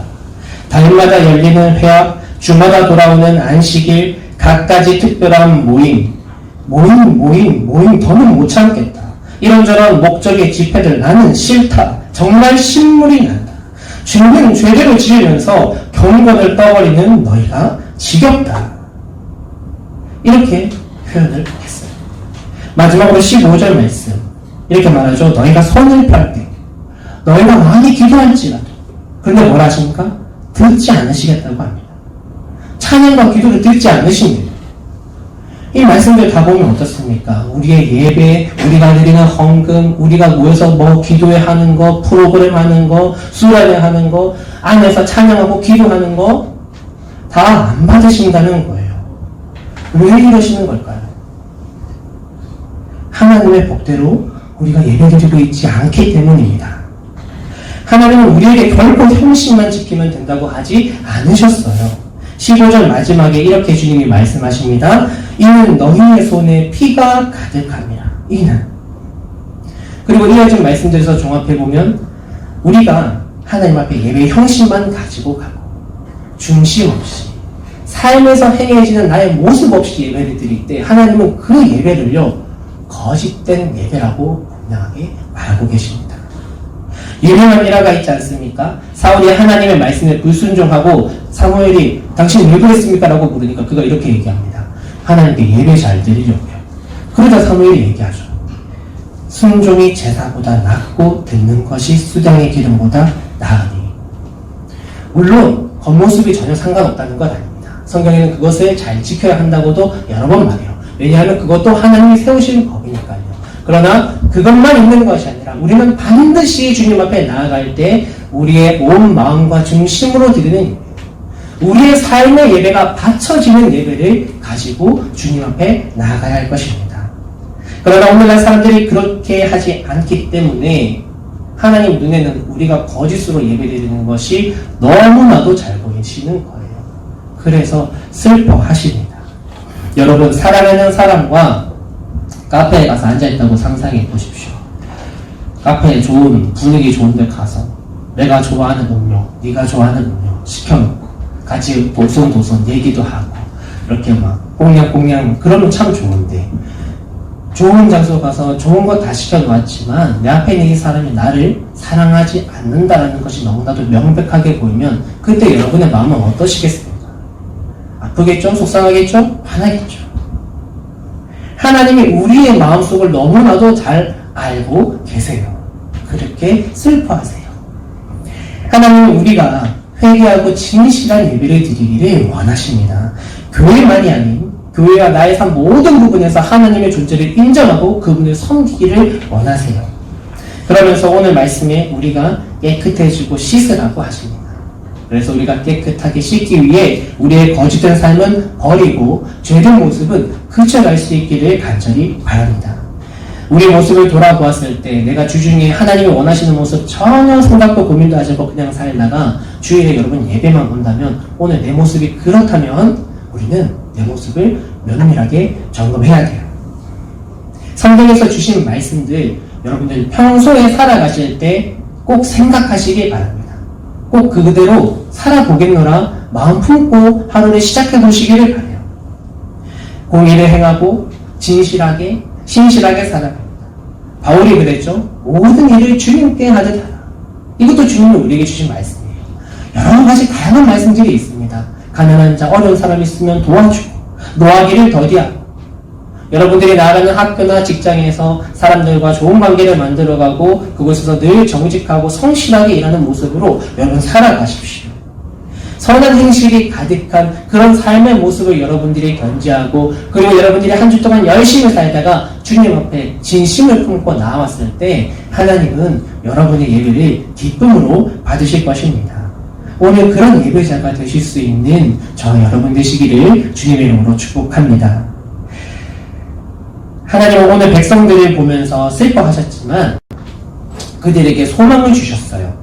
달마다 열리는 회합, 주마다 돌아오는 안식일, 갖가지 특별한 모임 더는 못 참겠다. 이런저런 목적의 집회들 나는 싫다. 정말 신물이 난다. 죄는 죄대로 지으면서 경건을 떠버리는 너희가 지겹다. 이렇게 표현을 했어요. 마지막으로 15절 말씀 이렇게 말하죠. 너희가 손을 펼 때 너희가 많이 기도할지라도 그런데 뭐라 하십니까? 듣지 않으시겠다고 합니다. 찬양과 기도를 듣지 않으십니다. 이 말씀들 다 보면 어떻습니까? 우리의 예배, 우리가 드리는 헌금, 우리가 모여서 뭐 기도회 하는 거, 프로그램 하는 거, 수련회 하는 거, 안에서 찬양하고 기도하는 거 다 안 받으신다는 거예요. 왜 이러시는 걸까요? 하나님의 법대로 우리가 예배드리고 있지 않기 때문입니다. 하나님은 우리에게 결코 형식만 지키면 된다고 하지 않으셨어요. 15절 마지막에 이렇게 주님이 말씀하십니다. 이는 너희의 손에 피가 가득함이라. 이는. 그리고 이어진 말씀들에서 종합해보면 우리가 하나님 앞에 예배의 형식만 가지고 가고 중심 없이 삶에서 행해지는 나의 모습 없이 예배를 드릴 때 하나님은 그 예배를요 거짓된 예배라고 분명하게 말하고 계십니다. 유명한 일화가 있지 않습니까? 사울이 하나님의 말씀에 불순종하고 사무엘이 당신 왜 그랬습니까? 라고 물으니까 그가 이렇게 얘기합니다. 하나님께 예배 잘 드리려고요. 그러자 사무엘이 얘기하죠. 순종이 제사보다 낫고 듣는 것이 수장의 기름보다 나으니. 물론 겉모습이 전혀 상관없다는 건 아닙니다. 성경에는 그것을 잘 지켜야 한다고도 여러 번 말해요. 왜냐하면 그것도 하나님이 세우신 법이니까요. 그러나 그것만 있는 것이 아니라 우리는 반드시 주님 앞에 나아갈 때 우리의 온 마음과 중심으로 드리는 예배, 우리의 삶의 예배가 바쳐지는 예배를 가지고 주님 앞에 나아가야 할 것입니다. 그러나 오늘날 사람들이 그렇게 하지 않기 때문에 하나님 눈에는 우리가 거짓으로 예배드리는 것이 너무나도 잘 보이시는 거예요. 그래서 슬퍼하십니다. 여러분, 사랑하는 사람과 카페에 가서 앉아있다고 상상해 보십시오. 카페에 좋은 분위기 좋은 데 가서 내가 좋아하는 음료, 네가 좋아하는 음료 시켜놓고 같이 도손도손 얘기도 하고 이렇게 막 꽁냥꽁냥 그러면 참 좋은데, 좋은 장소 가서 좋은 거 다 시켜놓았지만 내 앞에 있는 이 사람이 나를 사랑하지 않는다는 것이 너무나도 명백하게 보이면 그때 여러분의 마음은 어떠시겠습니까? 아프겠죠? 속상하겠죠? 화나겠죠? 하나님이 우리의 마음속을 너무나도 잘 알고 계세요. 그렇게 슬퍼하세요. 하나님은 우리가 회개하고 진실한 예배를 드리기를 원하십니다. 교회만이 아닌 교회와 나의 삶 모든 부분에서 하나님의 존재를 인정하고 그분을 섬기기를 원하세요. 그러면서 오늘 말씀에 우리가 깨끗해지고 씻으라고 하십니다. 그래서 우리가 깨끗하게 씻기 위해 우리의 거짓된 삶은 버리고 죄된 모습은 그쳐갈 수 있기를 간절히 바랍니다. 우리 모습을 돌아보았을 때 내가 주중에 하나님이 원하시는 모습 전혀 생각도 고민도 하지 않고 그냥 살다가 주일에 여러분 예배만 본다면 오늘 내 모습이 그렇다면 우리는 내 모습을 면밀하게 점검해야 돼요. 성경에서 주신 말씀들 여러분들 평소에 살아가실 때 꼭 생각하시기 바랍니다. 꼭 그대로 살아보겠노라 마음 품고 하루를 시작해 보시기를 바라요. 공의를 행하고 진실하게 신실하게 살아갑니다. 바울이 그랬죠. 모든 일을 주님께 하듯 하라. 이것도 주님이 우리에게 주신 말씀이에요. 여러 가지 다양한 말씀들이 있습니다. 가난한 자, 어려운 사람이 있으면 도와주고 노하기를 더디하고 여러분들이 나아가는 학교나 직장에서 사람들과 좋은 관계를 만들어가고 그곳에서 늘 정직하고 성실하게 일하는 모습으로 여러분 살아가십시오. 선한 행실이 가득한 그런 삶의 모습을 여러분들이 견지하고 그리고 여러분들이 한 주 동안 열심히 살다가 주님 앞에 진심을 품고 나왔을 때 하나님은 여러분의 예배를 기쁨으로 받으실 것입니다. 오늘 그런 예배자가 되실 수 있는 저 여러분 되시기를 주님의 이름으로 축복합니다. 하나님은 오늘 백성들을 보면서 슬퍼하셨지만 그들에게 소망을 주셨어요.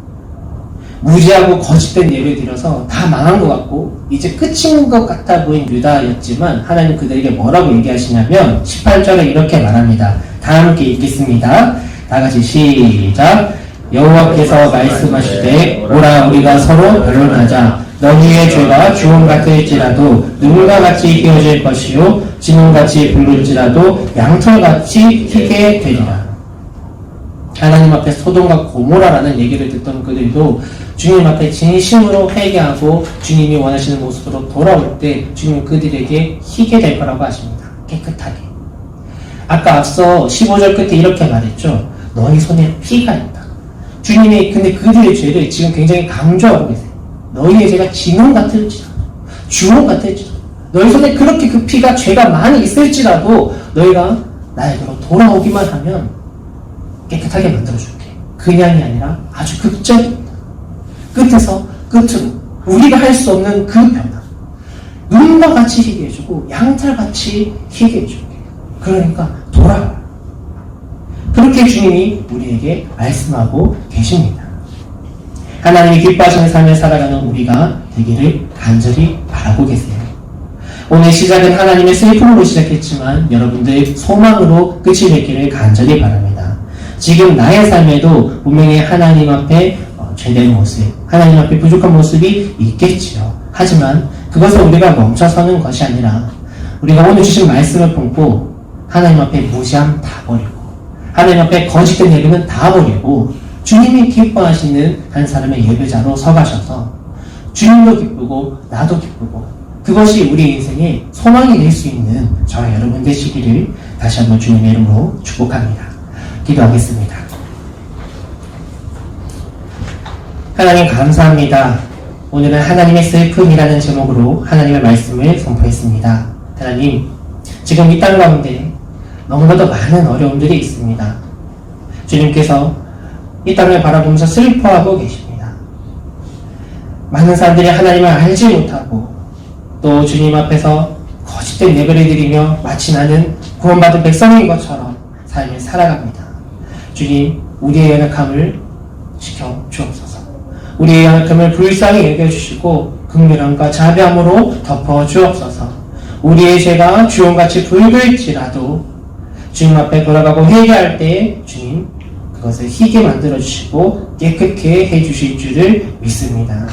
무지하고 거짓된 예를 들어서 다 망한 것 같고 이제 끝인 것 같아 보인 유다였지만 하나님 그들에게 뭐라고 얘기하시냐면 18절에 이렇게 말합니다. 다 함께 읽겠습니다. 다 같이 시작. 여호와께서 말씀하시되 오라 우리가 서로 변론하자. 너희의 죄가 주홍 같을지라도 눈과 같이 휘어질 것이요 진홍같이 붉을지라도 양털같이 희게 되리라. 하나님 앞에 소돔과 고모라라는 얘기를 듣던 그들도 주님 앞에 진심으로 회개하고 주님이 원하시는 모습으로 돌아올 때 주님은 그들에게 희게 될 거라고 하십니다. 깨끗하게. 아까 앞서 15절 끝에 이렇게 말했죠. 너희 손에 피가 있다. 주님이 근데 그들의 죄를 지금 굉장히 강조하고 계세요. 너희의 죄가 진홍 같을지라도 주홍 같을지라도 너희 손에 그렇게 그 피가 죄가 많이 있을지라도 너희가 나에게로 돌아오기만 하면 깨끗하게 만들어줄게. 그냥이 아니라 아주 극적입니다. 끝에서 끝으로 우리가 할 수 없는 그 변화, 눈과 같이 희게 해주고 양털같이 희게 해줄게. 그러니까 돌아와. 그렇게 주님이 우리에게 말씀하고 계십니다. 하나님이 기뻐하시는 삶을 살아가는 우리가 되기를 간절히 바라고 계세요. 오늘 시작은 하나님의 슬픔으로 시작했지만 여러분들 소망으로 끝이 되기를 간절히 바랍니다. 지금 나의 삶에도 분명히 하나님 앞에 죄된 모습, 하나님 앞에 부족한 모습이 있겠지요. 하지만 그것을 우리가 멈춰서는 것이 아니라 우리가 오늘 주신 말씀을 품고 하나님 앞에 무지함 다 버리고 하나님 앞에 거짓된 예배는 다 버리고 주님이 기뻐하시는 한 사람의 예배자로 서가셔서 주님도 기쁘고 나도 기쁘고 그것이 우리 인생의 소망이 될 수 있는 저와 여러분 되시기를 다시 한번 주님의 이름으로 축복합니다. 기도하겠습니다. 하나님 감사합니다. 오늘은 하나님의 슬픔이라는 제목으로 하나님의 말씀을 선포했습니다. 하나님, 지금 이 땅 가운데 너무나도 많은 어려움들이 있습니다. 주님께서 이 땅을 바라보면서 슬퍼하고 계십니다. 많은 사람들이 하나님을 알지 못하고 또 주님 앞에서 거짓된 예배를 드리며 마치 나는 구원받은 백성인 것처럼 삶을 살아갑니다. 주님, 우리의 연약함을 지켜 주옵소서. 우리의 연약함을 불쌍히 여겨주시고 긍휼함과 자비함으로 덮어 주옵소서. 우리의 죄가 주홍같이 붉을지라도 주님 앞에 돌아가고 회개할 때 주님 그것을 희게 만들어주시고 깨끗게 해주실 줄을 믿습니다.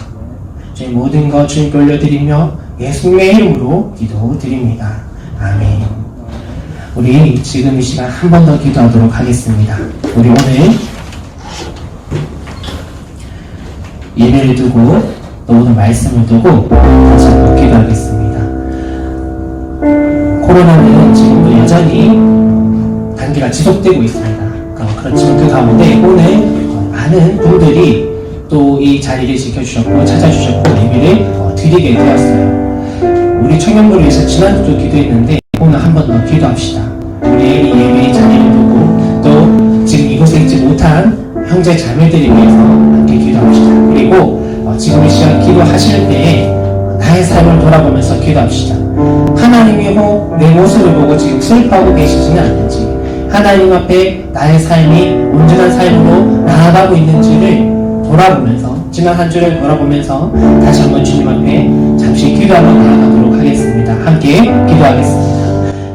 주님 모든 것 주님께 올려드리며 예수님의 이름으로 기도드립니다. 아멘. 우리 지금 이 시간 한 번 더 기도하도록 하겠습니다. 우리 오늘 예배를 두고 또 오늘 말씀을 두고 다시 한번 기도하겠습니다. 코로나는 지금도 여전히 단계가 지속되고 있습니다. 그렇지만 그 가운데 오늘 많은 분들이 또 이 자리를 지켜주셨고 찾아주셨고 예배를 드리게 되었어요. 우리 청년부를 위해서 지난주도 기도했는데 오늘 한 번 더 기도합시다. 우리의 이 예배의 자리를 두고 또 지금 이곳에 있지 못한 형제 자매들을 위해서 함께 기도합시다. 그리고 지금 이 시간 기도하실 때에 나의 삶을 돌아보면서 기도합시다. 하나님이 혹 내 모습을 보고 지금 슬퍼하고 계시지는 않는지, 하나님 앞에 나의 삶이 온전한 삶으로 나아가고 있는지를 돌아보면서, 지난 한 주를 돌아보면서 다시 한번 주님 앞에 잠시 기도하며 나아가도록 하겠습니다. 함께 기도하겠습니다.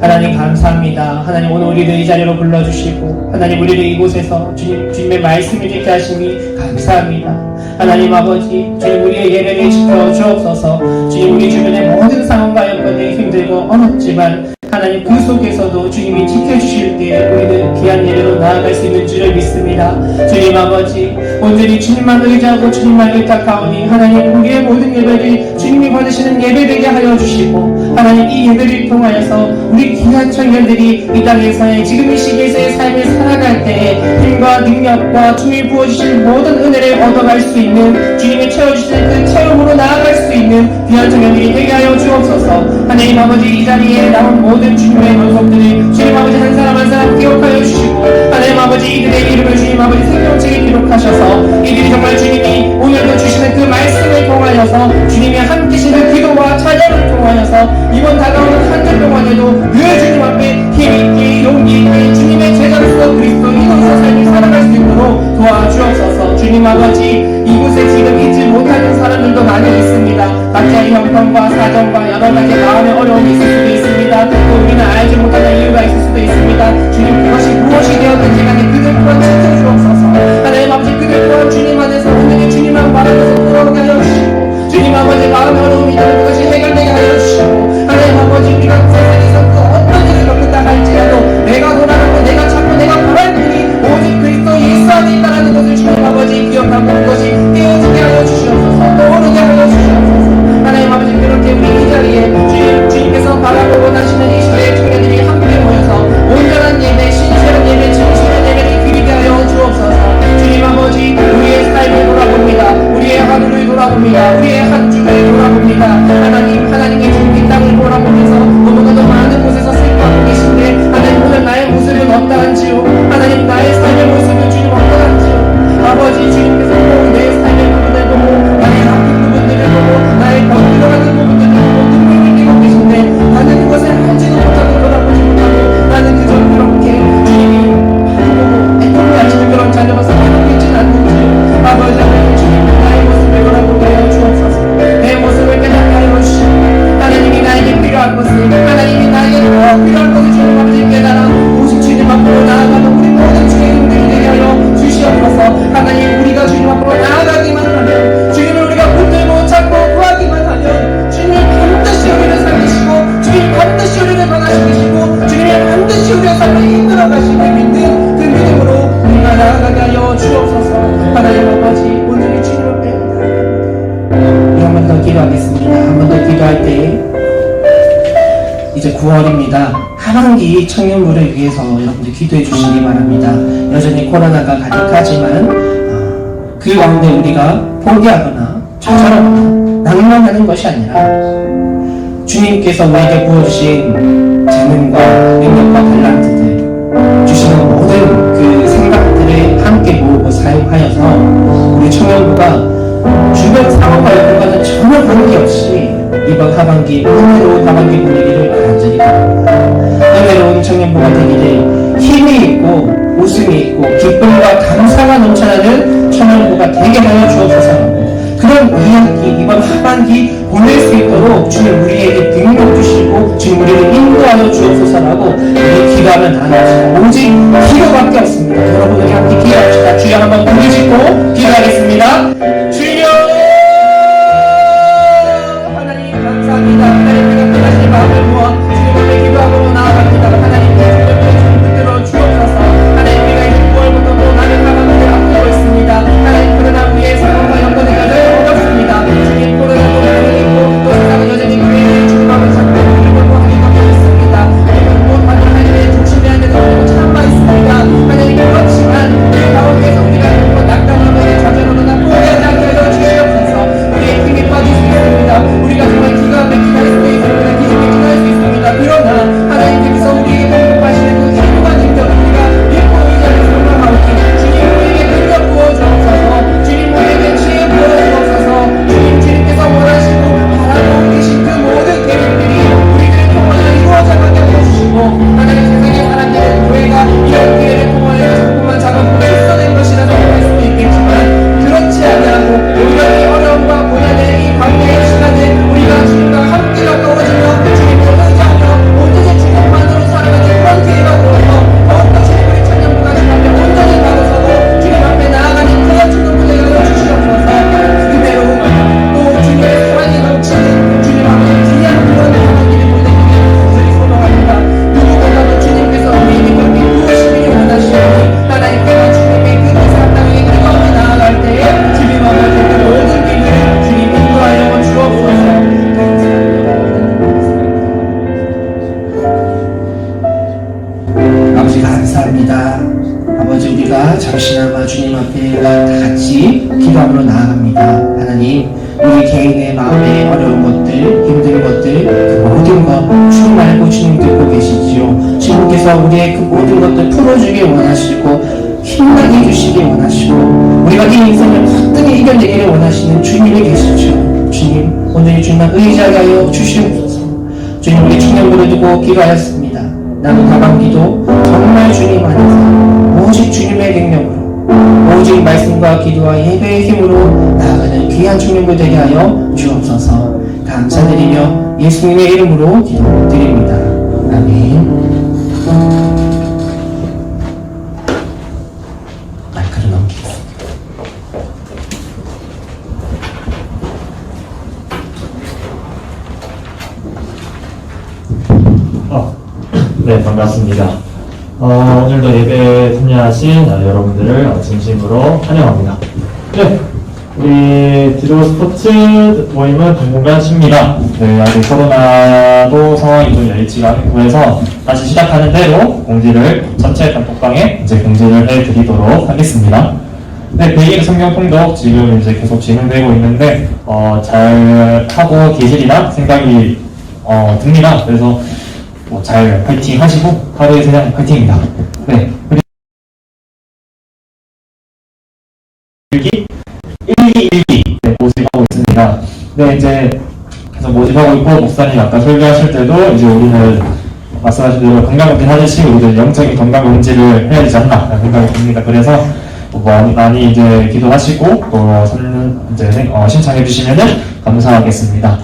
하나님 감사합니다. 하나님 오늘 우리를 이 자리로 불러주시고 하나님 우리를 이곳에서 주님의 말씀을 듣게 하시니 감사합니다. 하나님 아버지, 주님 우리의 예배를 지켜 주옵소서. 주님 우리 주변의 모든 상황과 여건이 힘들고 어렵지만 하나님 그 속에서도 주님이 지켜주실 때 우리는 귀한 예배로 나아갈 수 있는 줄을 믿습니다. 주님 아버지, 온전히 주님만 의지하고 주님만 의탁하오니 하나님 우리의 모든 예배를 주님이 받으시는 예배되게 하여 주시고 하나님 이 예배를 통하여서 우리 귀한 청년들이 이 땅에서의 지금 이 시기에서의 삶을 살아갈 때에 힘과 능력과 주님이 부어주실 모든 은혜를 얻어갈 수 있는, 주님이 채워주실 그 체험으로 나아갈 수 있는 귀한 청년들이 되게 하여 주옵소서. 하나님 아버지, 이 자리에 나온 모든 주님의 녀석들을 주님 아버지 한 사람 한 사람 기억하여 주시고 하나님 아버지 이들의 이름을 주님 아버지 생명책에 기록하셔서 이들이 정말 주님이 오늘도 주시는 그 말씀을 통하여서 주님이 함께 하시는 기도와 찬양을 통하여서 이번 다가오는 한 주 동안에도 늘 주님 앞에 힘있게 용기있게 주님의 제자로서 그리스도인으로서 삶을 살아갈 수 있도록 도와주옵소서. 주님 아버지, 이곳에 지금 있지 못하는 사람들도 많이 있습니다. 각자의 형편과 사정과 여러 가지 마음의 어려움이 있을 수도 있습니다. 또 우리는 알지 못하는 이유가 있을 수도 있습니다. 주님 그것이 무엇이 되었든지 간에 그들 또한 지켜주옵소서. 하나님 아버지, 그들 또한 주님 안에서 온전히 주님만 바라면서 돌아오게 하여 주시고 주님 아버지 마음의 어려움이 있다면 그것이 해결되게 하여 주시고 하나님 아버지 우리가 세상에서 그 어떤 일을 겪는다 할지라도 내가 돌아가고 내가 찾고 내가 바랄 분이 오직 그리스도 예수 안에 있다라는 것을 주님 아버지 기억하고 그것이 깨어지게 하여 주시옵소서. 떠오르게 하여 주시옵소서. 하나님 아버지, 그렇게 우리 이 자리에 주님께서 바라고 원하시는 이 시대의 청년들이 함께 모여서 온전한 예배, 신실한 예배, 진실한 예배를 드리게 하여 주옵소서. 주님 아버지, 우리의 삶을 돌아봅니다. 우리의 하루를 돌아봅니다. 우리의 한 주를 돌아봅니다. 하나님의 주님 이 땅을 돌아보면서 너무나도 많은 곳에서 슬퍼하고 계신데 하나님 오늘 나의 모습은 어떠한지요? 하나님 나의 삶의 모습은 주님 어떠한지요? 아버지, 주님께서 꼭 내 삶의 부분을 보고 나의 아픈 부분들을 보고 나의 병들어가는 부분들을 보고 눈물을 흘리고 계신데 나는 그것을 알지도 못하고 돌아보지 못하고 나는 그저 그렇게 주님이 보고 애통해하시는 그런 자녀가 살아가고 있지는 않는지요? 아버지, 주님 나의 모습을 돌아보게 하여 주옵소서. 내 모습을 깨닫게 하여 주시고 하나님이 나에게 필요한 것을, 하나님이 나에게 더 필요한 것을 주님 아버지 깨달아 오직 주님 앞으로 나아가는 우리 모든 주님들이 되게 하여 주시옵소서. 하나님 우리가 주님 앞으로 나아가기만 하면, 주님을 우리가 붙들고 찾고 구하기만 하면 주님이 반드시 우리를 살리시고 주님이 반드시 우리를 변화시키시고 주님이 반드시 우리의 삶을 이끌어 가시길 믿는 그 믿음으로 우리가 나아가게 하여 주옵소서. 하나님 아버지, 오늘 주님 앞에 우리 한 번 더 기도하겠습니다. 한 번 더 기도할 때 이제 9월입니다. 하반기 청년부를 위해서 여러분들 기도해 주시기 바랍니다. 여전히 코로나가 가득하지만 그 가운데 우리가 포기하거나 좌절하거나 말로만 하는 것이 아니라 주님께서 우리에게 부어주신 재능과 능력과 달란트들 주시는 모든 그 생각들을 함께 모으고 사용하여서 우리 청년부가 주변 상황과 여건과는 전혀 관계없이 이번 하반기 은혜로운 하반기 보내기를 간절히 바랍니다. 은혜로운 청년부가 되기를 힘이 있고 웃음이 있고 기쁨과 감사가 넘쳐나는 청년부가 되게 하여 주옵소서. 그런 이야기 이번 하반기 보낼 수 있도록 주님 우리에게 능력 주시고 주님 우리를 인도하여 주옵소서라고 우리 기도하면 나눠집니다. 오직 기도밖에 없습니다. 여러분 우리 함께 기도합시다. 주여 한번 부르짖고 기도하겠습니다. 주여 하나님 감사합니다. 하나님 내가 하신 마음을 모아 주님 앞에 기도하고 나아갑니다. 하나님 주님을 주옵소서. 하나님 우리가 이제 9월부터 또 나는 하반기를 앞두고 있습니다. 하나님 그러나 우리의 상황과 여건에 어렵습니다. 주님 코로나도 있고 또 세상은 여전히 교회를 주님 앞에 잡고 우리를 하기가 있습니다. 하나님 또 다른 하나님의 조심해야 되는 것도 참아 있습니다. 하나님 그렇지만 이 가운데서 우리가 낙담하고 좌절하거나 포기하지 않게 하여 주시옵소서. 우리의 힘이 빠질 수 있습니다. 우리가 정말 기가 막히게 할 수도 있습니다. 기적이 할 수 있습니다. 그러나 하나님께서 우리에게 공급하시는 그 힘과 능력 우리가 믿고 의지하며 설명하오니 주님 우리에게 능력 부어주옵소서. 주님 우리에게 지혜 부어주옵소서. 주님께서 원하시고 바라보고 계신 그 모든 계획들이 우리들의 통화를 이루어져가게 해주시고 하나님 세상에 사람들은 교회가 이런 기회를 통하여 자꾸만 작업으로 실천된 것이라 생각할 수도 있겠지만 그렇지 아니하고 오히려 이 어려움과 고난의 이 관계의 시간에 우리가 주님과 함께 가까워지며 주님을 의지하며 온전히 주님만으로 살아가는 그런 기회가 되어서 더욱더 주님의 찬양부가 주님 앞에 온전히 나가서고 주님 앞에 나아가는 그런 주님을 되어 주시옵소서. 그대로 또 주님의 사랑이 넘치는 주님 앞에 귀한 그런 하나님의 보내기를 간절히 소망합니다. 누구보다도 주님께서 우리에게 그렇게 부으시기를 원하시오니 하나님께서 주님의 그 세상 땅에 뜨거움이 나아갈 때에 주님 앞에 그 모든 길을 주님 인도하여 주옵소서. 아버지 감사합니다. 아버지 우리가 잠시나마 주님 앞에 다 같이 기도함으로 나아갑니다. 하나님 우리 개인의 마음에 어려운 것들 힘든 것들 그 모든 것 주님 알고 주님 듣고 계시지요. 주님께서 우리의 그 모든 것들 풀어주길 원하시고 힘나게 해주시길 원하시고 우리가 이 인생을 어떻게 이겨내기를 원하시는 주님이 계시죠. 주님 오늘 주님만 의지하게 하여 주시옵소서. 주님 우리 청년부를 두고 기도하였습니다. 남은 하반기도 정말 주님 안에서 오직 주님의 능력으로 오직 말씀과 기도와 예배의 힘으로 나아가는 귀한 청년부 되게 하여 주옵소서. 감사드리며 예수님의 이름으로 기도드립니다. 아멘. 마이크를 넘기겠습니다. 네, 반갑습니다. 오늘도 예배에 참여하신 여러분들을 진심으로 환영합니다. 네, 우리 디로 스포츠 모임은 당분간 쉽니다. 네, 아직 코로나도 상황이 좀 여의치가 않고 해서 다시 시작하는 대로 공지를 전체 단톡방에 이제 공지를 해드리도록 하겠습니다. 네, 베일 성경 통독 지금 이제 계속 진행되고 있는데 잘 하고 계시리라 생각이 듭니다. 그래서 잘 파이팅 하시고 하루의 세상 파이팅입니다. 네. 일기 1212 네, 모집하고 있습니다. 네, 이제 그래서 모집하고 있고 목사님 아까 설교하실 때도 이제 우리는 말씀하신 대로 건강검진 하듯이 우리는 영적인 건강검진을 해야 되지 않나 생각이 듭니다. 그래서 많이 이제 기도하시고 또 이제 신청해 주시면은 감사하겠습니다.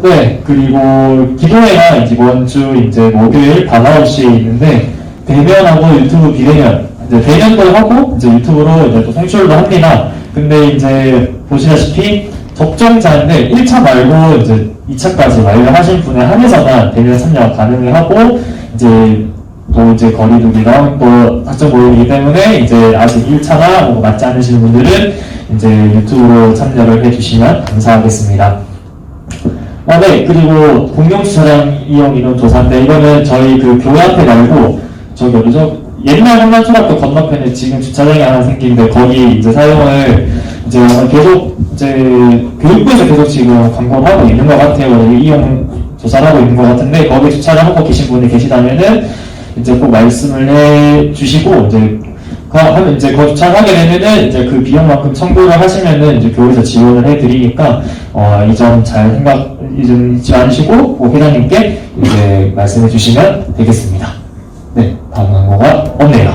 네, 그리고 기도회가 이번 주 이제 목요일 방아웃이 있는데 대면하고 유튜브 비대면 이제 대면도 하고 이제 유튜브로 이제 또 송출도 합니다. 근데 이제 보시다시피 접종자인데 1차 말고 이제 2차까지 완료하신 분에 한해서만 대면 참여 가능하고 이제 또 이제 거리두기랑 또 학점 모임이기 때문에 이제 아직 1차나 뭐 맞지 않으시는 분들은 이제 유튜브로 참여를 해주시면 감사하겠습니다. 네, 그리고 공용주차장 이용 인원 조사인데 이거는 저희 그 교회 앞에 말고 저기 어디죠? 옛날 한남초등학교 건너편에 지금 주차장이 하나 생기는데 거기 이제 사용을 이제 계속 이제 교육부에서 계속 지금 광고를 하고 있는 것 같아요. 이용 조사를 하고 있는 것 같은데 거기에 주차를 하고 계신 분이 계시다면은 이제 꼭 말씀을 해 주시고 하면 이제 그 주차를 하게 되면은 이제 그 비용만큼 청구를 하시면은 이제 교회에서 지원을 해드리니까 이 점 잘 잊지 않으시고 꼭 회장님께 이제 말씀해 주시면 되겠습니다. 네, 다음 광고가 없네요.